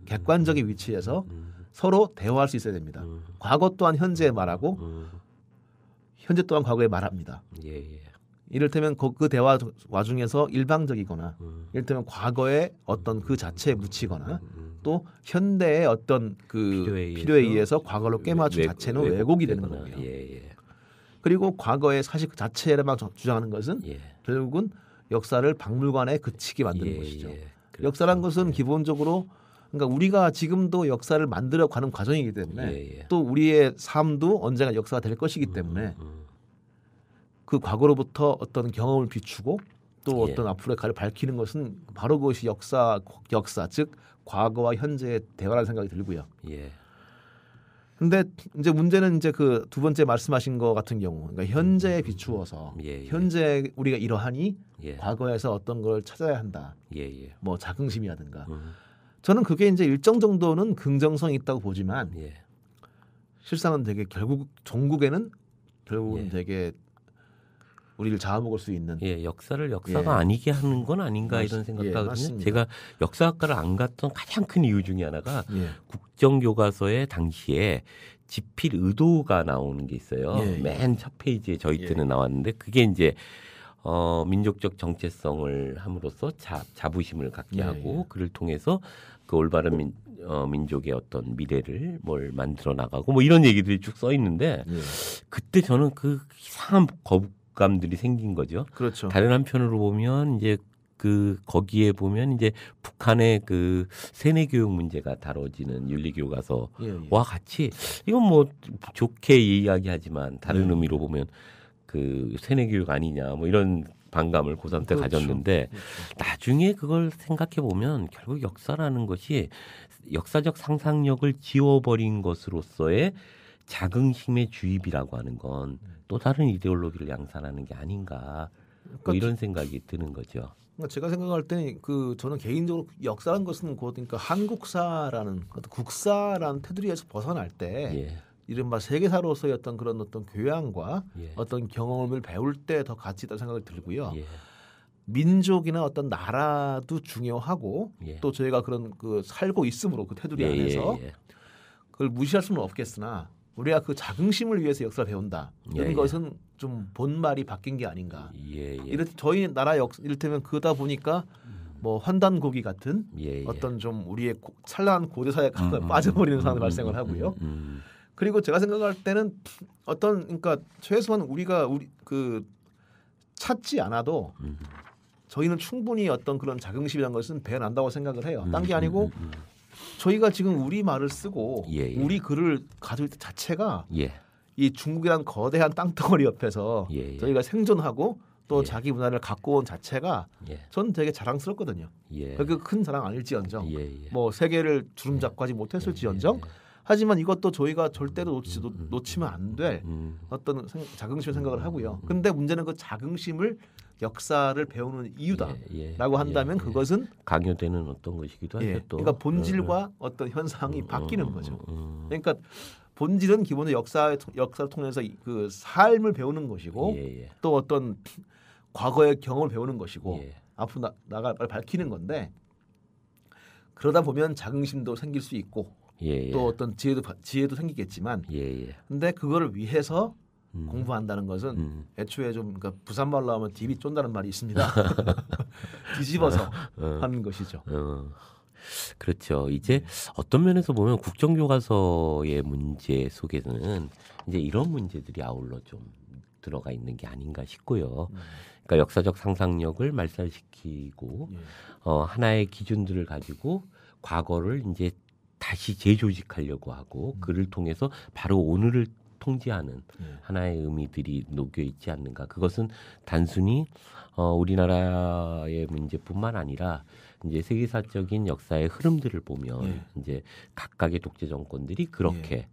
객관적인 위치에서 서로 대화할 수 있어야 됩니다. 과거 또한 현재에 말하고 현재 또한 과거에 말합니다. 이를테면 그 대화 와중에서 일방적이거나 이를테면 과거의 어떤 그 자체에 묻히거나 또 현대의 어떤 그 필요에 의해서 과거로 꿰맞춘 자체는 왜곡이 되는 거고요. 그리고 과거의 사실 그 자체에만 주장하는 것은 결국은 역사를 박물관에 그치게 만드는 것이죠. 역사란 것은 기본적으로 그러니까 우리가 지금도 역사를 만들어가는 과정이기 때문에 또 우리의 삶도 언젠가 역사가 될 것이기 때문에 그 과거로부터 어떤 경험을 비추고 또 어떤 앞으로의 가를 밝히는 것은 바로 그것이 역사 즉 과거와 현재의 대화라는 생각이 들고요. 근데 이제 문제는 이제 그 두 번째 말씀하신 것 같은 경우, 그러니까 현재에 비추어서 현재 우리가 이러하니 과거에서 어떤 걸 찾아야 한다. 뭐 자긍심이라든가. 저는 그게 이제 일정 정도는 긍정성이 있다고 보지만 실상은 되게 결국 종국에는 결국은 되게 우리를 잡아먹을 수 있는. 예, 역사를 역사가 아니게 하는 건 아닌가 이런 생각하거든요. 제가 역사학과를 안 갔던 가장 큰 이유 중에 하나가 국정교과서에 당시에 집필 의도가 나오는 게 있어요. 맨 첫 페이지에 저희 때는 나왔는데 그게 이제 민족적 정체성을 함으로써 자부심을 갖게 하고 그를 통해서 그 올바른 민족의 어떤 미래를 뭘 만들어 나가고 뭐 이런 얘기들이 쭉 써 있는데 그때 저는 그 이상한 거부감들이 생긴 거죠. 그렇죠. 다른 한편으로 보면 이제 그 거기에 보면 이제 북한의 그 세뇌 교육 문제가 다뤄지는 윤리교과서와 같이 이건 뭐 좋게 이야기하지만 다른 의미로 보면 그 세뇌 교육 아니냐 뭐 이런 반감을 고3 때 가졌는데 나중에 그걸 생각해 보면 결국 역사라는 것이 역사적 상상력을 지워버린 것으로서의 자긍심의 주입이라고 하는 건 또 다른 이데올로기를 양산하는 게 아닌가 뭐 이런 생각이 드는 거죠. 제가 생각할 때는 저는 개인적으로 역사라는 것은 곧 그러니까 한국사라는 국사라는 테두리에서 벗어날 때 이른바 세계사로서의 어떤 그런 어떤 교양과 어떤 경험을 배울 때 더 가치 있다는 생각이 들고요. 민족이나 어떤 나라도 중요하고 또 저희가 그런 살고 있으므로 그 테두리 안에서 그걸 무시할 수는 없겠으나 우리가 그 자긍심을 위해서 역사를 배운다. 이런 것은 좀 본말이 바뀐 게 아닌가. 저희 나라 이를테면 그러다 보니까 뭐 환단고기 같은 어떤 좀 우리의 찬란한 고대사에 빠져버리는 상황이 발생을 하고요. 그리고 제가 생각할 때는 그러니까 최소한 우리가 찾지 않아도 저희는 충분히 어떤 그런 자긍심이라는 것은 배어난다고 생각을 해요. 딴 게 아니고 저희가 지금 우리 말을 쓰고 우리 글을 가지고 있는 자체가 이 중국이란 거대한 땅덩어리 옆에서 저희가 생존하고 또 자기 문화를 갖고 온 자체가 저는 되게 자랑스럽거든요. 그 큰 자랑 아닐지언정 뭐 세계를 주름잡고 하지 못했을지언정 하지만 이것도 저희가 절대로 놓치면 안 될 어떤 자긍심을 생각을 하고요. 근데 문제는 그 자긍심을 역사를 배우는 이유다라고 한다면 그것은 강요되는 어떤 것이기도 하죠. 또. 그러니까 본질과 어떤 현상이 바뀌는 거죠. 그러니까 본질은 기본적으로 역사를 통해서 그 삶을 배우는 것이고 또 어떤 과거의 경험을 배우는 것이고 앞으로 나갈 밝히는 건데 그러다 보면 자긍심도 생길 수 있고 또 어떤 지혜도 생기겠지만 근데 그거를 위해서 공부한다는 것은 애초에 좀 그러니까 부산말로 하면 딥이 쫀다는 말이 있습니다. 뒤집어서 하는 것이죠. 그렇죠. 이제 어떤 면에서 보면 국정교과서의 문제 속에는 이제 이런 문제들이 아울러 좀 들어가 있는 게 아닌가 싶고요. 그러니까 역사적 상상력을 말살시키고 하나의 기준들을 가지고 과거를 이제 다시 재조직하려고 하고 그를 통해서 바로 오늘을 통제하는 하나의 의미들이 녹여 있지 않는가. 그것은 단순히 우리나라의 문제뿐만 아니라 이제 세계사적인 역사의 흐름들을 보면 이제 각각의 독재 정권들이 그렇게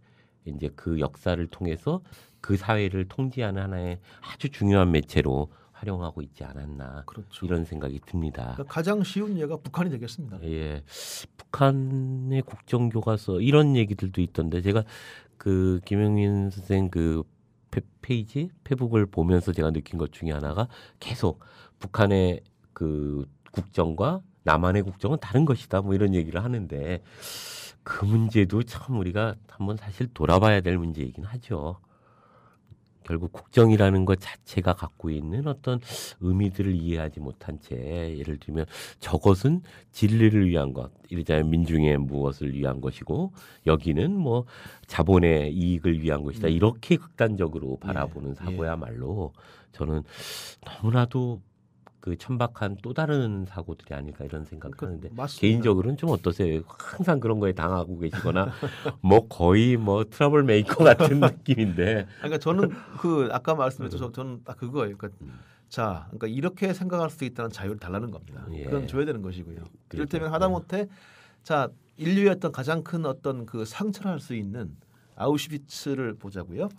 이제 그 역사를 통해서 그 사회를 통제하는 하나의 아주 중요한 매체로 활용하고 있지 않았나 이런 생각이 듭니다. 그러니까 가장 쉬운 예가 북한이 되겠습니다. 북한의 국정교과서 이런 얘기들도 있던데 제가 그 김영민 선생 그 페북을 보면서 제가 느낀 것 중에 하나가 계속 북한의 그 국정과 남한의 국정은 다른 것이다 뭐 이런 얘기를 하는데 그 문제도 참 우리가 한번 사실 돌아봐야 될 문제이긴 하죠. 결국 국정이라는 것 자체가 갖고 있는 어떤 의미들을 이해하지 못한 채 예를 들면 저것은 진리를 위한 것, 이르자면 민중의 무엇을 위한 것이고 여기는 뭐 자본의 이익을 위한 것이다. 이렇게 극단적으로 바라보는 사고야말로 저는 너무나도 그 천박한 또 다른 사고들이 아닐까 이런 생각하는데 개인적으로는 좀 어떠세요? 항상 그런 거에 당하고 계시거나 뭐 거의 뭐 트러블 메이커 같은 느낌인데. 그러니까 저는 그 아까 말씀드렸죠. 저는 딱 그거예요. 그러니까 이렇게 생각할 수 있다는 자유를 달라는 겁니다. 그건 줘야 되는 것이고요. 이를테면 하다못해 인류의 어떤 가장 큰 어떤 그 상처를 할 수 있는 아우슈비츠를 보자고요.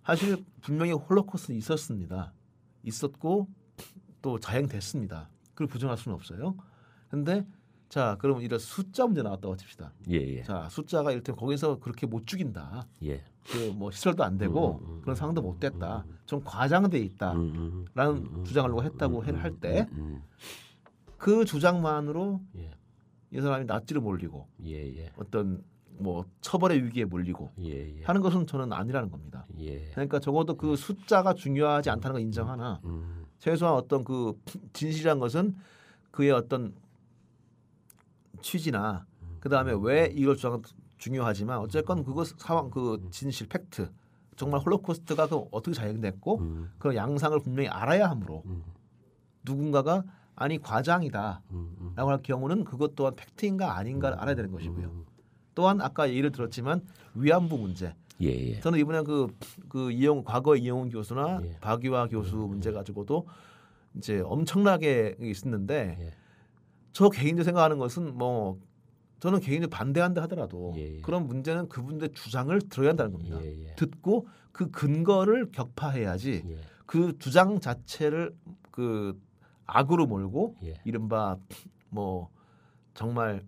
사실 분명히 홀로코스트는 있었습니다. 있었고 또 자행됐습니다. 그걸 부정할 수는 없어요. 그런데 자, 그럼 이런 숫자 문제 나왔다고 칩시다. 예. 자, 숫자가 이를테면 거기서 그렇게 못 죽인다. 예. 그 뭐 시설도 안 되고 그런 상황도 못 됐다. 좀 과장돼 있다라는 주장을 했다고 할 때 그 주장만으로 이 사람이 낫지를 몰리고 어떤 뭐 처벌의 위기에 몰리고 하는 것은 저는 아니라는 겁니다. 그러니까 적어도 그 숫자가 중요하지 않다는 걸 인정하나 최소한 어떤 그 진실이란 것은 그의 어떤 취지나 그 다음에 왜 이걸 주장은 중요하지만 어쨌건 그거 상황 그 진실 팩트 정말 홀로코스트가 그 어떻게 자행됐고 그런 양상을 분명히 알아야 하므로 누군가가 아니 과장이다라고 할 경우는 그것 또한 팩트인가 아닌가를 알아야 되는 것이고요. 또한 아까 예를 들었지만 위안부 문제. 저는 이번에 과거 이영훈 교수나 박유화 교수 문제 가지고도 이제 엄청나게 있었는데 저 개인적으로 생각하는 것은 뭐 저는 개인적으로 반대한다 하더라도 그런 문제는 그분들의 주장을 들어야 한다는 겁니다. 듣고 그 근거를 격파해야지 그 주장 자체를 그 악으로 몰고 이른바 뭐 정말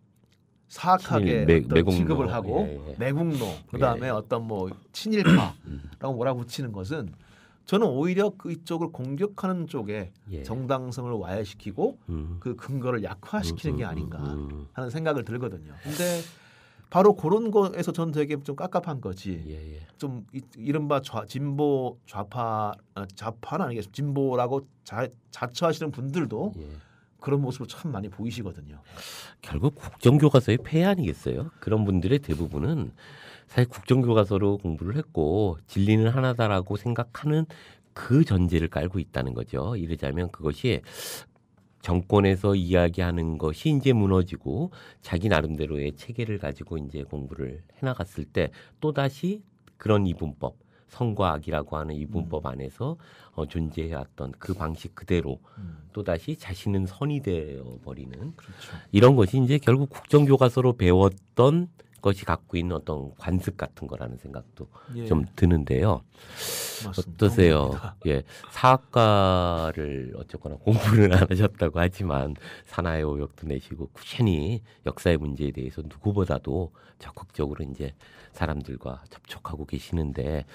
사악하게 어떤 취급을 하고 매국노 그다음에 어떤 뭐 친일파라고 몰아붙이는 것은 저는 오히려 그쪽을 공격하는 쪽에 정당성을 와해시키고 그 근거를 약화시키는 게 아닌가 하는 생각을 들거든요. 근데 바로 그런 거에서 저는 되게 좀 깝깝한 거지. 좀 이른바 진보 좌파는 아니겠습니까? 진보라고 자처하시는 분들도 그런 모습을 참 많이 보이시거든요. 결국 국정교과서의 폐해 아니겠어요? 그런 분들의 대부분은 사실 국정교과서로 공부를 했고 진리는 하나다라고 생각하는 그 전제를 깔고 있다는 거죠. 이러자면 그것이 정권에서 이야기하는 것이 이제 무너지고 자기 나름대로의 체계를 가지고 이제 공부를 해나갔을 때 또다시 그런 이분법, 성과 악이라고 하는 이분법 안에서 존재해왔던 그 방식 그대로 또다시 자신은 선이 되어버리는 이런 것이 이제 결국 국정교과서로 배웠던 것이 갖고 있는 어떤 관습 같은 거라는 생각도 좀 드는데요. 맞습니다. 어떠세요? 사학과를 어쨌거나 공부를 안 하셨다고 하지만 사나이 오역도 내시고 꾸준히 역사의 문제에 대해서 누구보다도 적극적으로 이제 사람들과 접촉하고 계시는데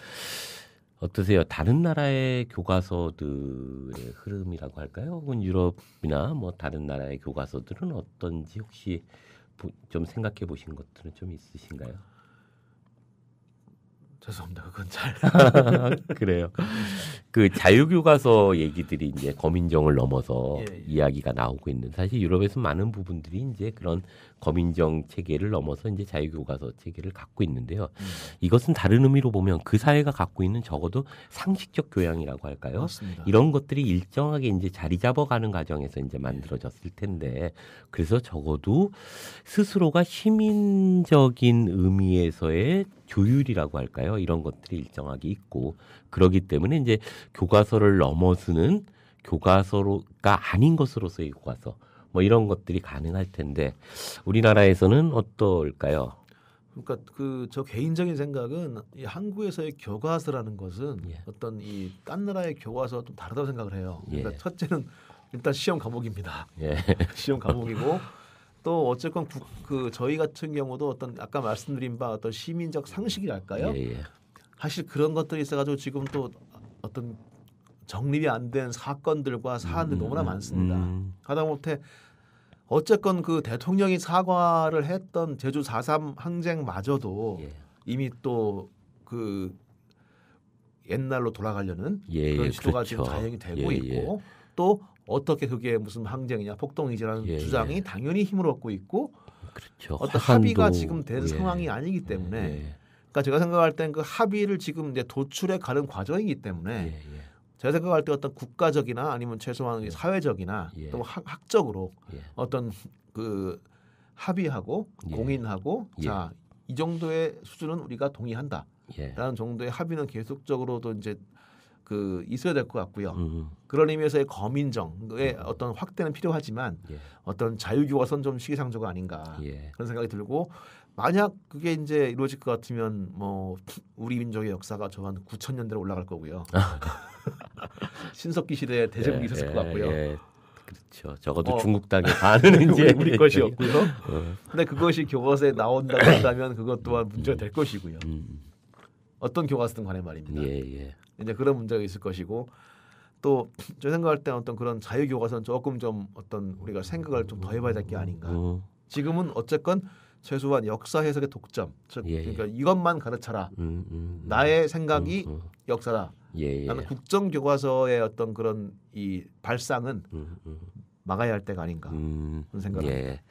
어떠세요? 다른 나라의 교과서들의 흐름이라고 할까요? 혹은 유럽이나 뭐 다른 나라의 교과서들은 어떤지 혹시 좀 생각해 보신 것들은 좀 있으신가요? 죄송합니다. 그건 잘 그래요. 그 자유교과서 얘기들이 이제 거민정을 넘어서 이야기가 나오고 있는 사실 유럽에서 많은 부분들이 이제 그런 거민정 체계를 넘어서 이제 자유교과서 체계를 갖고 있는데요. 이것은 다른 의미로 보면 그 사회가 갖고 있는 적어도 상식적 교양이라고 할까요? 맞습니다. 이런 것들이 일정하게 이제 자리 잡아가는 과정에서 이제 만들어졌을 텐데 그래서 적어도 스스로가 시민적인 의미에서의 조율이라고 할까요? 이런 것들이 일정하게 있고 그러기 때문에 이제 교과서를 넘어서는 교과서가 아닌 것으로서의 교과서 뭐 이런 것들이 가능할 텐데 우리나라에서는 어떨까요? 그러니까 저 개인적인 생각은 이 한국에서의 교과서라는 것은 어떤 이 딴 나라의 교과서와 좀 다르다고 생각을 해요. 그러니까 첫째는 일단 시험 과목입니다. 시험 과목이고 또 어쨌건 저희 같은 경우도 어떤 아까 말씀드린 바 어떤 시민적 상식이랄까요? 사실 그런 것들이 있어가지고 지금 또 어떤 정립이 안 된 사건들과 사안들이 너무나 많습니다. 하다못해 어쨌건 그 대통령이 사과를 했던 제주 4.3 항쟁마저도 이미 또 그 옛날로 돌아가려는 그런 시도가 지금 자행이 되고 있고 또 어떻게 그게 무슨 항쟁이냐 폭동이지라는 주장이 당연히 힘을 얻고 있고 어떤 합의가 지금 된 상황이 아니기 때문에 그러니까 제가 생각할 땐 그 합의를 지금 이제 도출해 가는 과정이기 때문에 제가 생각할 때 어떤 국가적이나 아니면 최소한 사회적이나 또 학적으로 어떤 그 합의하고 공인하고 자, 이 정도의 수준은 우리가 동의한다라는 정도의 합의는 계속적으로도 이제 있어야 될 것 같고요. 그런 의미에서의 거민정의 어떤 확대는 필요하지만 어떤 자유교과서는 좀 시기상조가 아닌가 그런 생각이 들고 만약 그게 이제 이루어질 것 같으면 뭐 우리 민족의 역사가 저 한 9,000년대로 올라갈 거고요. 신석기 시대에 대제국이 있었을 것 같고요. 그렇죠. 적어도 중국 땅의 반은 이제 우리 것이었고요. 근데 그것이 교과서에 나온다고 한다면 그것 또한 문제가 될 것이고요. 어떤 교과서든 간에 말입니다. 예. 이제 그런 문제가 있을 것이고 또 저 생각할 때 어떤 그런 자유 교과서는 조금 좀 어떤 우리가 생각을 좀 더 해봐야 될 게 아닌가. 지금은 어쨌건 최소한 역사 해석의 독점, 즉 그러니까 이것만 가르쳐라. 나의 생각이 역사다. 나는 국정 교과서의 어떤 그런 이 발상은 막아야 할 때가 아닌가 그런 생각입니다.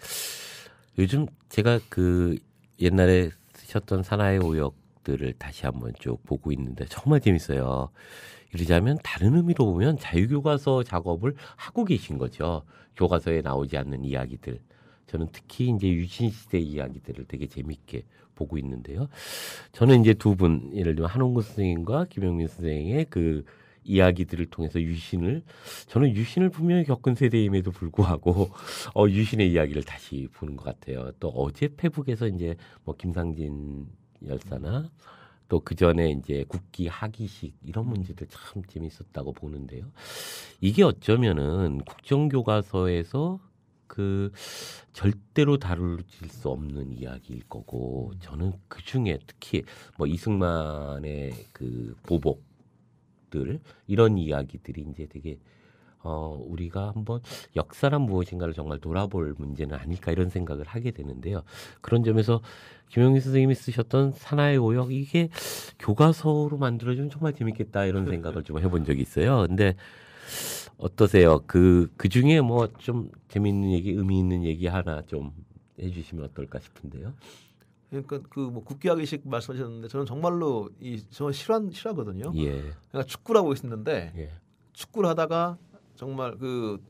요즘 제가 그 옛날에 쓰셨던 사나이 오역들을 다시 한번 쭉 보고 있는데 정말 재밌어요. 이러자면 다른 의미로 보면 자유교과서 작업을 하고 계신 거죠. 교과서에 나오지 않는 이야기들. 저는 특히 이제 유신시대 이야기들을 되게 재밌게 보고 있는데요. 저는 이제 두 분, 예를 들면 한홍구 선생님과 김영민 선생의 그 이야기들을 통해서 저는 유신을 분명히 겪은 세대임에도 불구하고 유신의 이야기를 다시 보는 것 같아요. 또 어제 페북에서 이제 뭐 김상진 열사나 또 그 전에 이제 국기 학위식 이런 문제들 참 재밌었다고 보는데요. 이게 어쩌면은 국정교과서에서 그 절대로 다룰 수 없는 이야기일 거고 저는 그 중에 특히 뭐 이승만의 그 보복들 이런 이야기들이 이제 되게 우리가 한번 역사란 무엇인가를 정말 돌아볼 문제는 아닐까 이런 생각을 하게 되는데요. 그런 점에서 김영민 선생님이 쓰셨던 사나이 오역 이게 교과서로 만들어주면 정말 재밌겠다 이런 생각을 좀 해본 적이 있어요. 근데 어떠세요? 그 중에 뭐 좀 재미있는 얘기, 의미 있는 얘기 하나 좀 해주시면 어떨까 싶은데요. 그러니까 그 뭐 국기학위식 말씀하셨는데 저는 정말로 저는 싫어하거든요. 그러니까 축구라고 있었는데 축구를 하다가 정말 그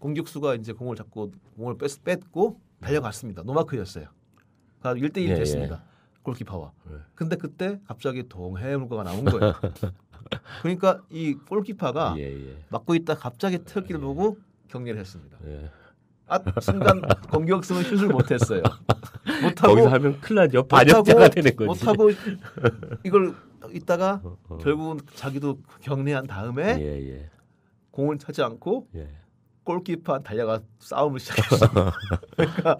공격수가 이제 공을 잡고 공을 뺏고 달려갔습니다. 노마크였어요. 1대1 됐습니다. 골키퍼와. 근데 그때 갑자기 동해물과가 나온 거예요. 그러니까 이 골키퍼가 막고 있다 갑자기 태극기를 보고 경례를 했습니다. 순간 공격수는 슛을 못했어요. 못하고 거기서 하면 큰일 나죠. 반역자가 되는 거지. 못하고 이걸 있다가 결국은 자기도 경례한 다음에 공을 차지 않고 골키퍼 달려가 싸움을 시작했어. 그러니까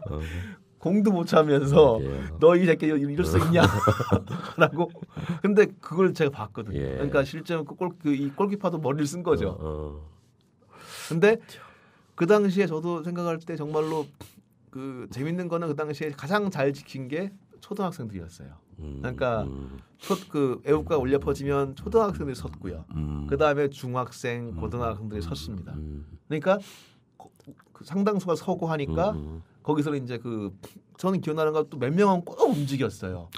공도 못 차면서 너 이 새끼 이럴 수 있냐? 라고. 근데 그걸 제가 봤거든요. 그러니까 실제로 이 골키퍼도 머리를 쓴 거죠. 근데 그 당시에 저도 생각할 때 정말로 그 재밌는 거는 그 당시에 가장 잘 지킨 게 초등학생들이었어요. 그러니까 그 애국가 울려 퍼지면 초등학생들이 섰고요. 그 다음에 중학생, 고등학생들이 섰습니다. 그러니까 상당수가 서고 하니까 거기서는 이제 저는 기억나는 거 또 몇 명은 꼭 움직였어요.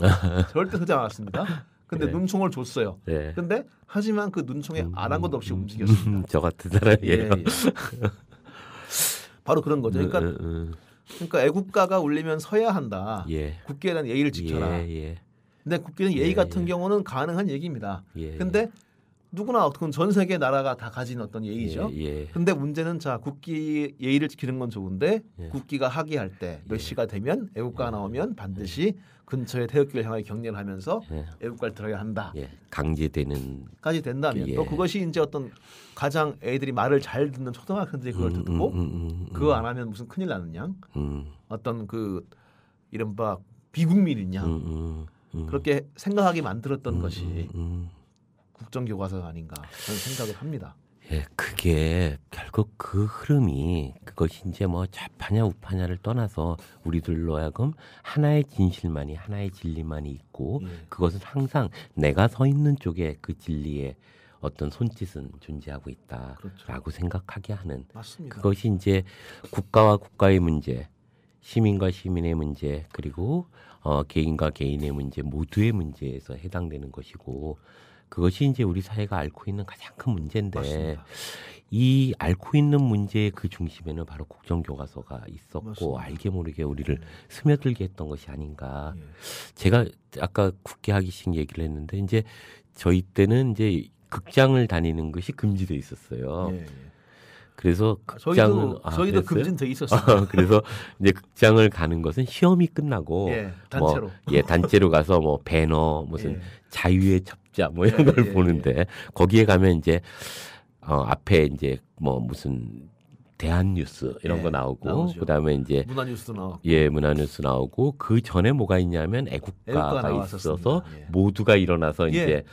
절대 서지 않았습니다. 근데 눈총을 줬어요. 근데 하지만 그 눈총에 아랑곳 없이 움직였습니다. 저 같은 사람이에요. 바로 그런 거죠. 그러니까 애국가가 울리면 서야 한다. 국기에 대한 예의를 지켜라. 근데 국기는 예의 같은 경우는 가능한 얘기입니다. 근데 누구나 어떤 전 세계 나라가 다 가진 어떤 예의죠. 근데 문제는 자 국기 예의를 지키는 건 좋은데 국기가 하기할 때 몇 시가 되면 애국가가 나오면 반드시 근처에 태극기를 향하여 경례를 하면서 애국가를 들어야 한다. 강제되는까지 된다면 또 그것이 이제 어떤 가장 애들이 말을 잘 듣는 초등학생들이 그걸 듣고 그거 안 하면 무슨 큰일 나는 양 어떤 그 이른바 비국민인 양 그렇게 생각하게 만들었던 것이 국정교과서가 아닌가 그런 생각을 합니다. 그게 결국 그 흐름이 그것이 이제 뭐 좌파냐 우파냐를 떠나서 우리들로 하여금 하나의 진실만이 하나의 진리만이 있고 그것은 항상 내가 서 있는 쪽에 그 진리의 어떤 손짓은 존재하고 있다라고 생각하게 하는 맞습니다. 그것이 이제 국가와 국가의 문제, 시민과 시민의 문제 그리고 개인과 개인의 문제 모두의 문제에서 해당되는 것이고 그것이 이제 우리 사회가 앓고 있는 가장 큰 문제인데 맞습니다. 이 앓고 있는 문제의 그 중심에는 바로 국정교과서가 있었고 맞습니다. 알게 모르게 우리를 스며들게 했던 것이 아닌가. 제가 아까 국기학위식 얘기를 했는데 이제 저희 때는 이제 극장을 다니는 것이 금지돼 있었어요. 그래서 저희도 금지돼 있었어요. 그래서 이제 극장을 가는 것은 시험이 끝나고 단체로 단체로 가서 뭐 배너 무슨 자유의 첩자 뭐 이런 걸 보는데 거기에 가면 이제 앞에 이제 뭐 무슨 대한뉴스 이런 거 나오고 나오죠. 그다음에 이제 문화뉴스도 나오고 문화뉴스 나오고 그 전에 뭐가 있냐면 애국가가 있어서 모두가 일어나서 이제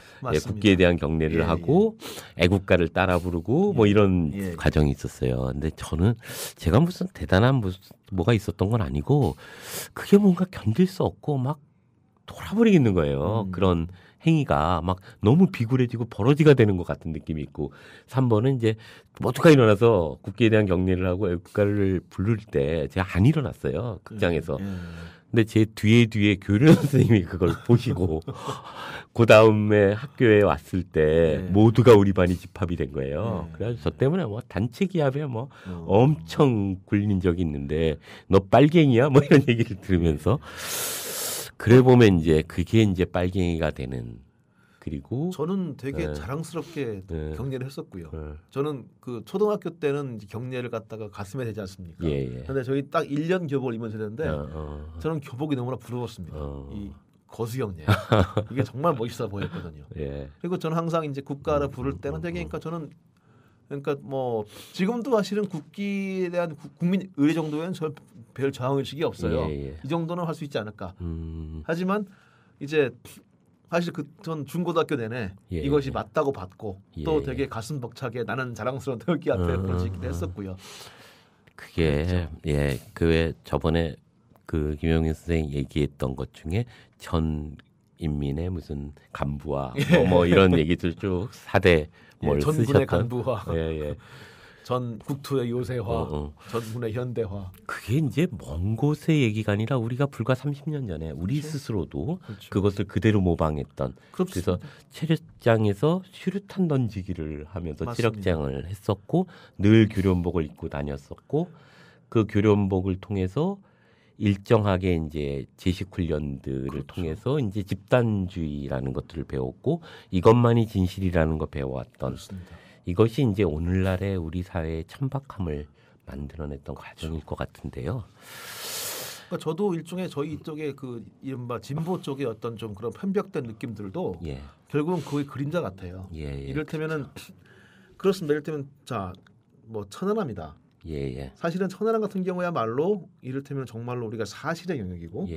국기에 대한 경례를 하고 애국가를 따라 부르고 뭐 이런 과정이 있었어요. 근데 저는 제가 무슨 대단한 뭐가 있었던 건 아니고 그게 뭔가 견딜 수 없고 막 돌아버리겠는 거예요. 그런 행위가 막 너무 비굴해지고 버러지가 되는 것 같은 느낌이 있고 3번은 이제 모두가 일어나서 국기에 대한 경례를 하고 애국가를 부를 때 제가 안 일어났어요. 극장에서. 근데 제 뒤에 교련 선생님이 그걸 보시고 그 다음에 학교에 왔을 때 모두가 우리 반이 집합이 된 거예요. 그래가지고 저 때문에 뭐 단체 기합에 뭐 엄청 굴린 적이 있는데 너 빨갱이야? 뭐 이런 얘기를 들으면서 그래 보면 이제 그게 이제 빨갱이가 되는. 그리고 저는 되게 자랑스럽게 경례를 했었고요. 저는 그 초등학교 때는 이제 경례를 갖다가 가슴에 대지 않습니까? 그런데 저희 딱 1년 교복을 입은 세대인데 저는 교복이 너무나 부러웠습니다. 이 거수경례 이게 정말 멋있어 보였거든요. 그리고 저는 항상 이제 국가를 부를 때는 되게 그러니까 뭐 지금도 사실은 국기에 대한 국민 의례 정도는 별 저항 의식이 없어요. 이 정도는 할 수 있지 않을까. 하지만 이제 사실 전 중고등학교 내내 이것이 맞다고 봤고 또 되게 가슴 벅차게 나는 자랑스러운 태극기 앞에 부러지기도 했었고요. 그게 그 외 저번에 그 김영민 선생이 얘기했던 것 중에 전 인민의 무슨 간부와 뭐 이런 얘기들 쭉 4대 뭘 전군의 쓰셨던 간부화, 전 국토의 요새화, 전군의 현대화. 그게 이제 먼 곳의 얘기가 아니라 우리가 불과 30년 전에 우리 스스로도 그것을 그대로 모방했던. 그래서 체력장에서 수류탄 던지기를 하면서 체력장을 했었고 늘 교련복을 입고 다녔었고 그 교련복을 통해서 일정하게 이제 제식 훈련들을 통해서 이제 집단주의라는 것들을 배웠고 이것만이 진실이라는 거 배워왔던 이것이 이제 오늘날의 우리 사회의 천박함을 만들어냈던 과정일 것 같은데요. 그러니까 저도 일종의 저희 이쪽에 그 이른바 진보 쪽의 어떤 좀 그런 편벽된 느낌들도 결국은 그의 그림자 같아요. 이를테면은 그렇습니다. 이를테면 자 뭐 천안함이다. 사실은 천안함 같은 경우야말로 이를테면 정말로 우리가 사실의 영역이고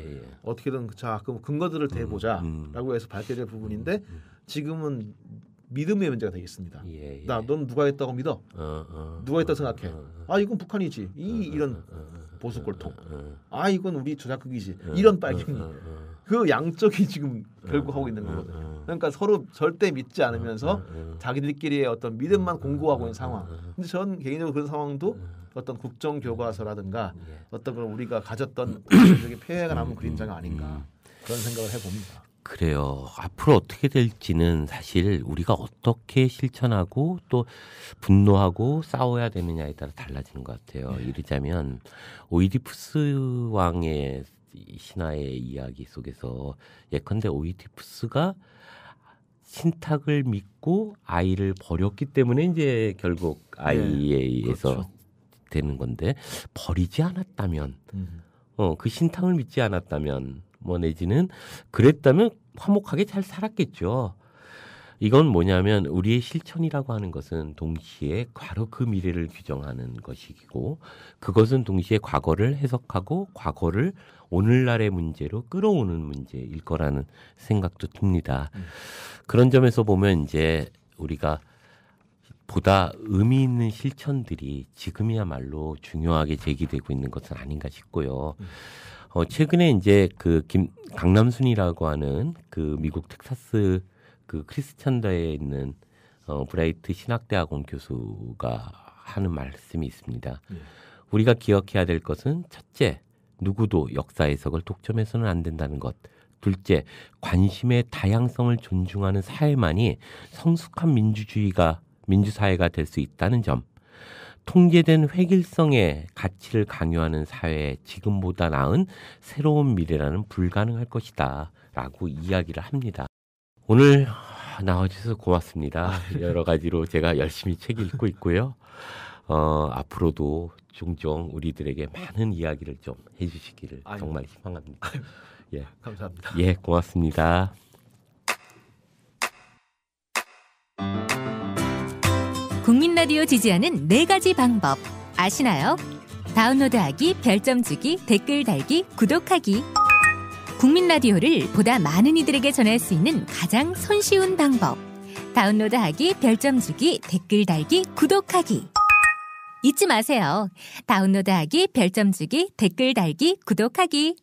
어떻게든 자 그럼 근거들을 대보자라고 해서 밝혀질 부분인데 지금은 믿음의 문제가 되겠습니다. 넌 누가 했다고 믿어? 누가 했다고 생각해? 이건 북한이지. 이런 보수 꼴통. 이건 우리 조작극이지. 이런 빨갱이. 그 양쪽이 지금 결국 하고 있는 거거든요. 그러니까 서로 절대 믿지 않으면서 자기들끼리의 어떤 믿음만 공고하고 있는 상황. 근데 전 개인적으로 그런 상황도 어떤 국정교과서라든가 어떤 걸 우리가 가졌던 폐해가 남은 그림자가 아닌가 그런 생각을 해봅니다. 그래요. 앞으로 어떻게 될지는 사실 우리가 어떻게 실천하고 또 분노하고 싸워야 되느냐에 따라 달라지는 것 같아요. 이르자면 오이디푸스 왕의 신화의 이야기 속에서 예컨대 오이디푸스가 신탁을 믿고 아이를 버렸기 때문에 이제 결국 아이에 의해서 되는 건데 버리지 않았다면 그 신탁을 믿지 않았다면 뭐 내지는 그랬다면 화목하게 잘 살았겠죠. 이건 뭐냐면 우리의 실천이라고 하는 것은 동시에 바로 그 미래를 규정하는 것이고 그것은 동시에 과거를 해석하고 과거를 오늘날의 문제로 끌어오는 문제일 거라는 생각도 듭니다. 그런 점에서 보면 이제 우리가 보다 의미 있는 실천들이 지금이야말로 중요하게 제기되고 있는 것은 아닌가 싶고요. 최근에 이제 그 강남순이라고 하는 그 미국 텍사스 그 크리스찬더에 있는 브라이트 신학대학원 교수가 하는 말씀이 있습니다. 우리가 기억해야 될 것은 첫째, 누구도 역사 해석을 독점해서는 안 된다는 것. 둘째, 관심의 다양성을 존중하는 사회만이 성숙한 민주사회가 될 수 있다는 점. 통제된 획일성의 가치를 강요하는 사회에 지금보다 나은 새로운 미래라는 불가능할 것이다 라고 이야기를 합니다. 오늘 나와주셔서 고맙습니다. 여러 가지로 제가 열심히 책 읽고 있고요. 앞으로도 종종 우리들에게 많은 이야기를 좀 해주시기를 정말 희망합니다. 감사합니다. 고맙습니다. 국민 라디오 지지하는 4가지 방법. 아시나요? 다운로드하기, 별점 주기, 댓글 달기, 구독하기. 국민 라디오를 보다 많은 이들에게 전할 수 있는 가장 손쉬운 방법. 다운로드하기, 별점 주기, 댓글 달기, 구독하기. 잊지 마세요. 다운로드하기, 별점 주기, 댓글 달기, 구독하기.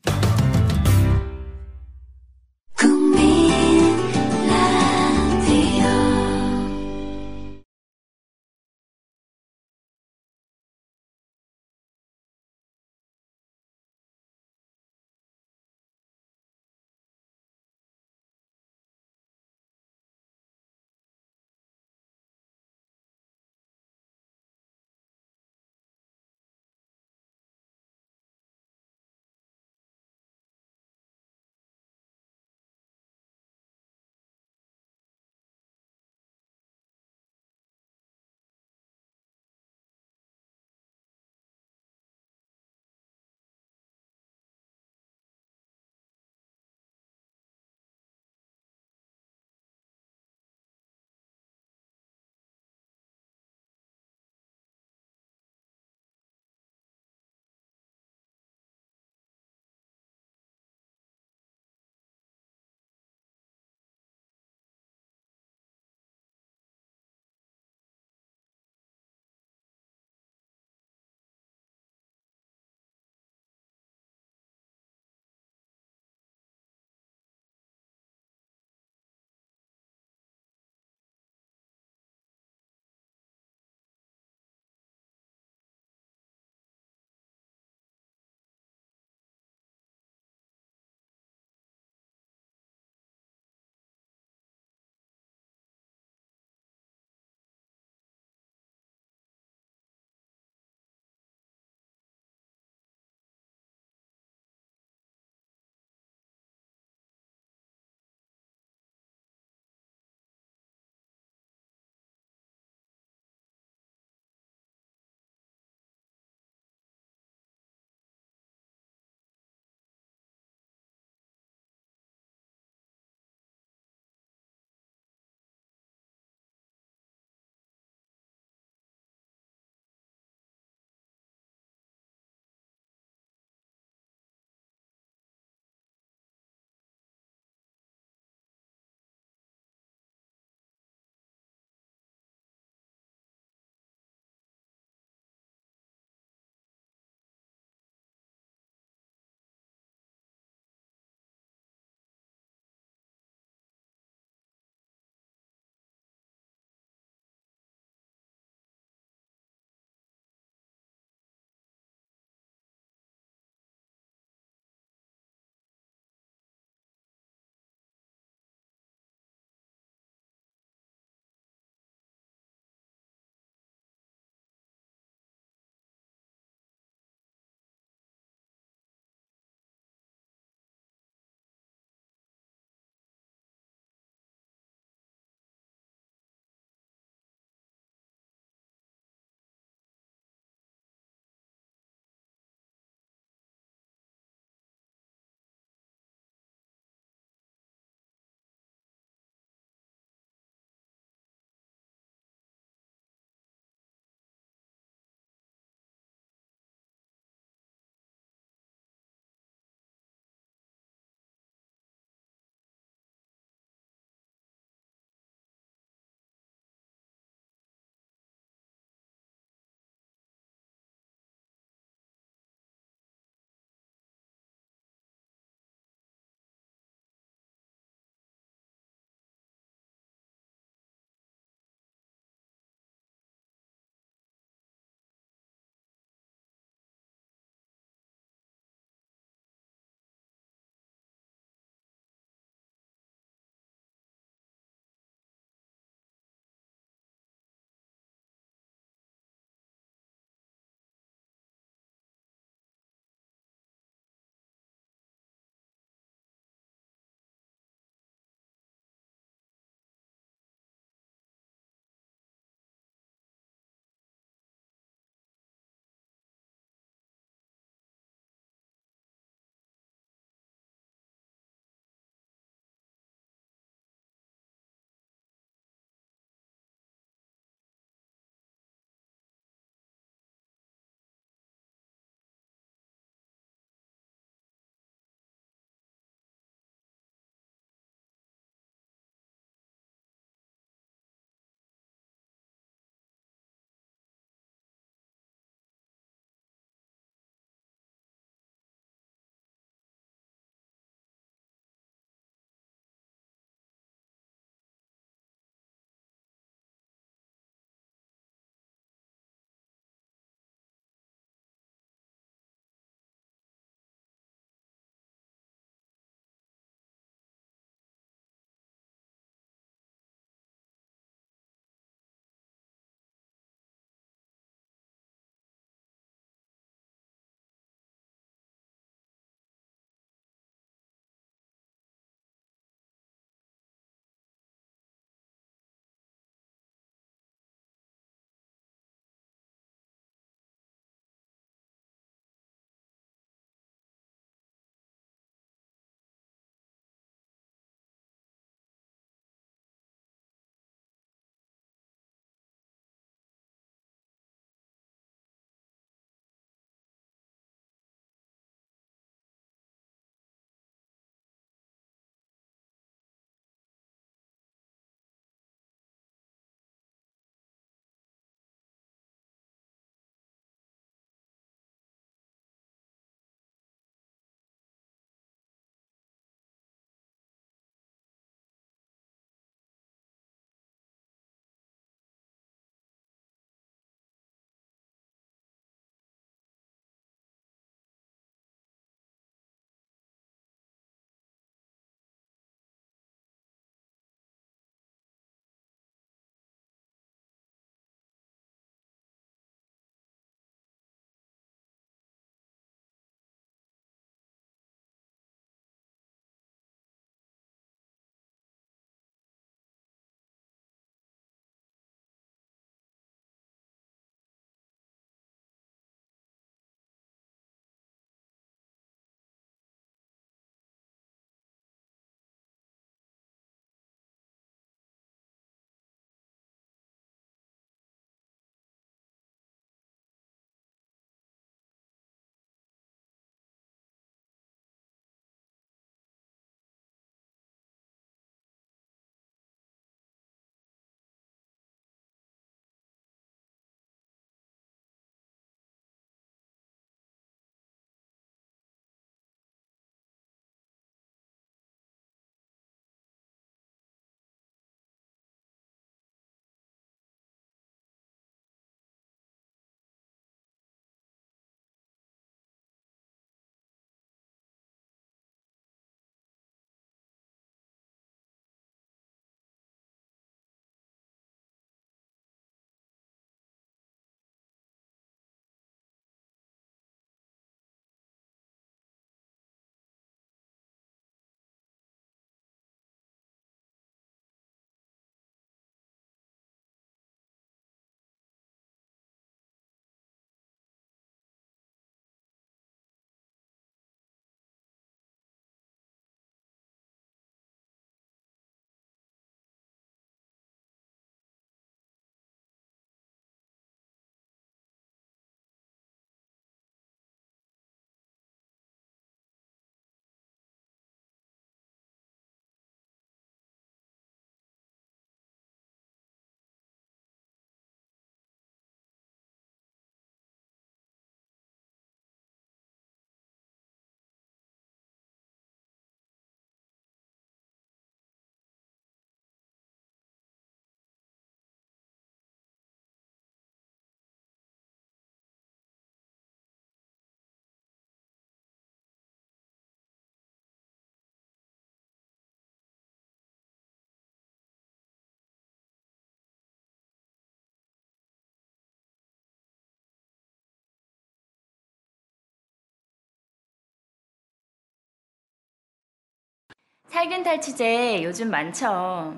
살균 탈취제 요즘 많죠.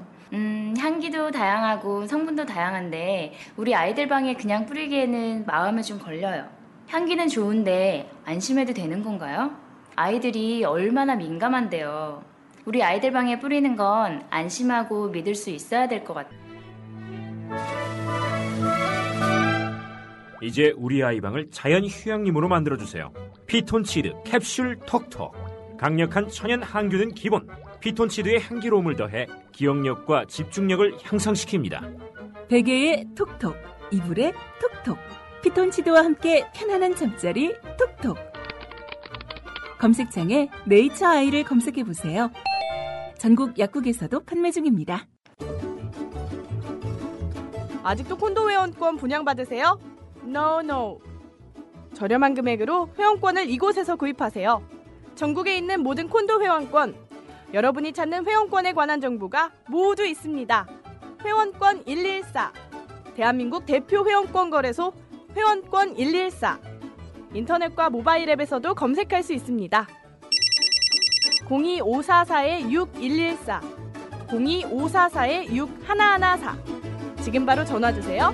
향기도 다양하고 성분도 다양한데 우리 아이들 방에 그냥 뿌리기에는 마음에 좀 걸려요. 향기는 좋은데 안심해도 되는 건가요? 아이들이 얼마나 민감한데요. 우리 아이들 방에 뿌리는 건 안심하고 믿을 수 있어야 될 것 같아요. 이제 우리 아이 방을 자연 휴양림으로 만들어주세요. 피톤치드 캡슐 톡톡. 강력한 천연 항균은 기본. 피톤치드의 향기로움을 더해 기억력과 집중력을 향상시킵니다. 베개에 톡톡, 이불에 톡톡. 피톤치드와 함께 편안한 잠자리 톡톡. 검색창에 네이처 아이를 검색해보세요. 전국 약국에서도 판매 중입니다. 아직도 콘도 회원권 분양받으세요? No. 저렴한 금액으로 회원권을 이곳에서 구입하세요. 전국에 있는 모든 콘도 회원권, 여러분이 찾는 회원권에 관한 정보가 모두 있습니다. 회원권 114, 대한민국 대표 회원권 거래소 회원권 114. 인터넷과 모바일 앱에서도 검색할 수 있습니다. 02544-6114, 02544-6114. 지금 바로 전화주세요.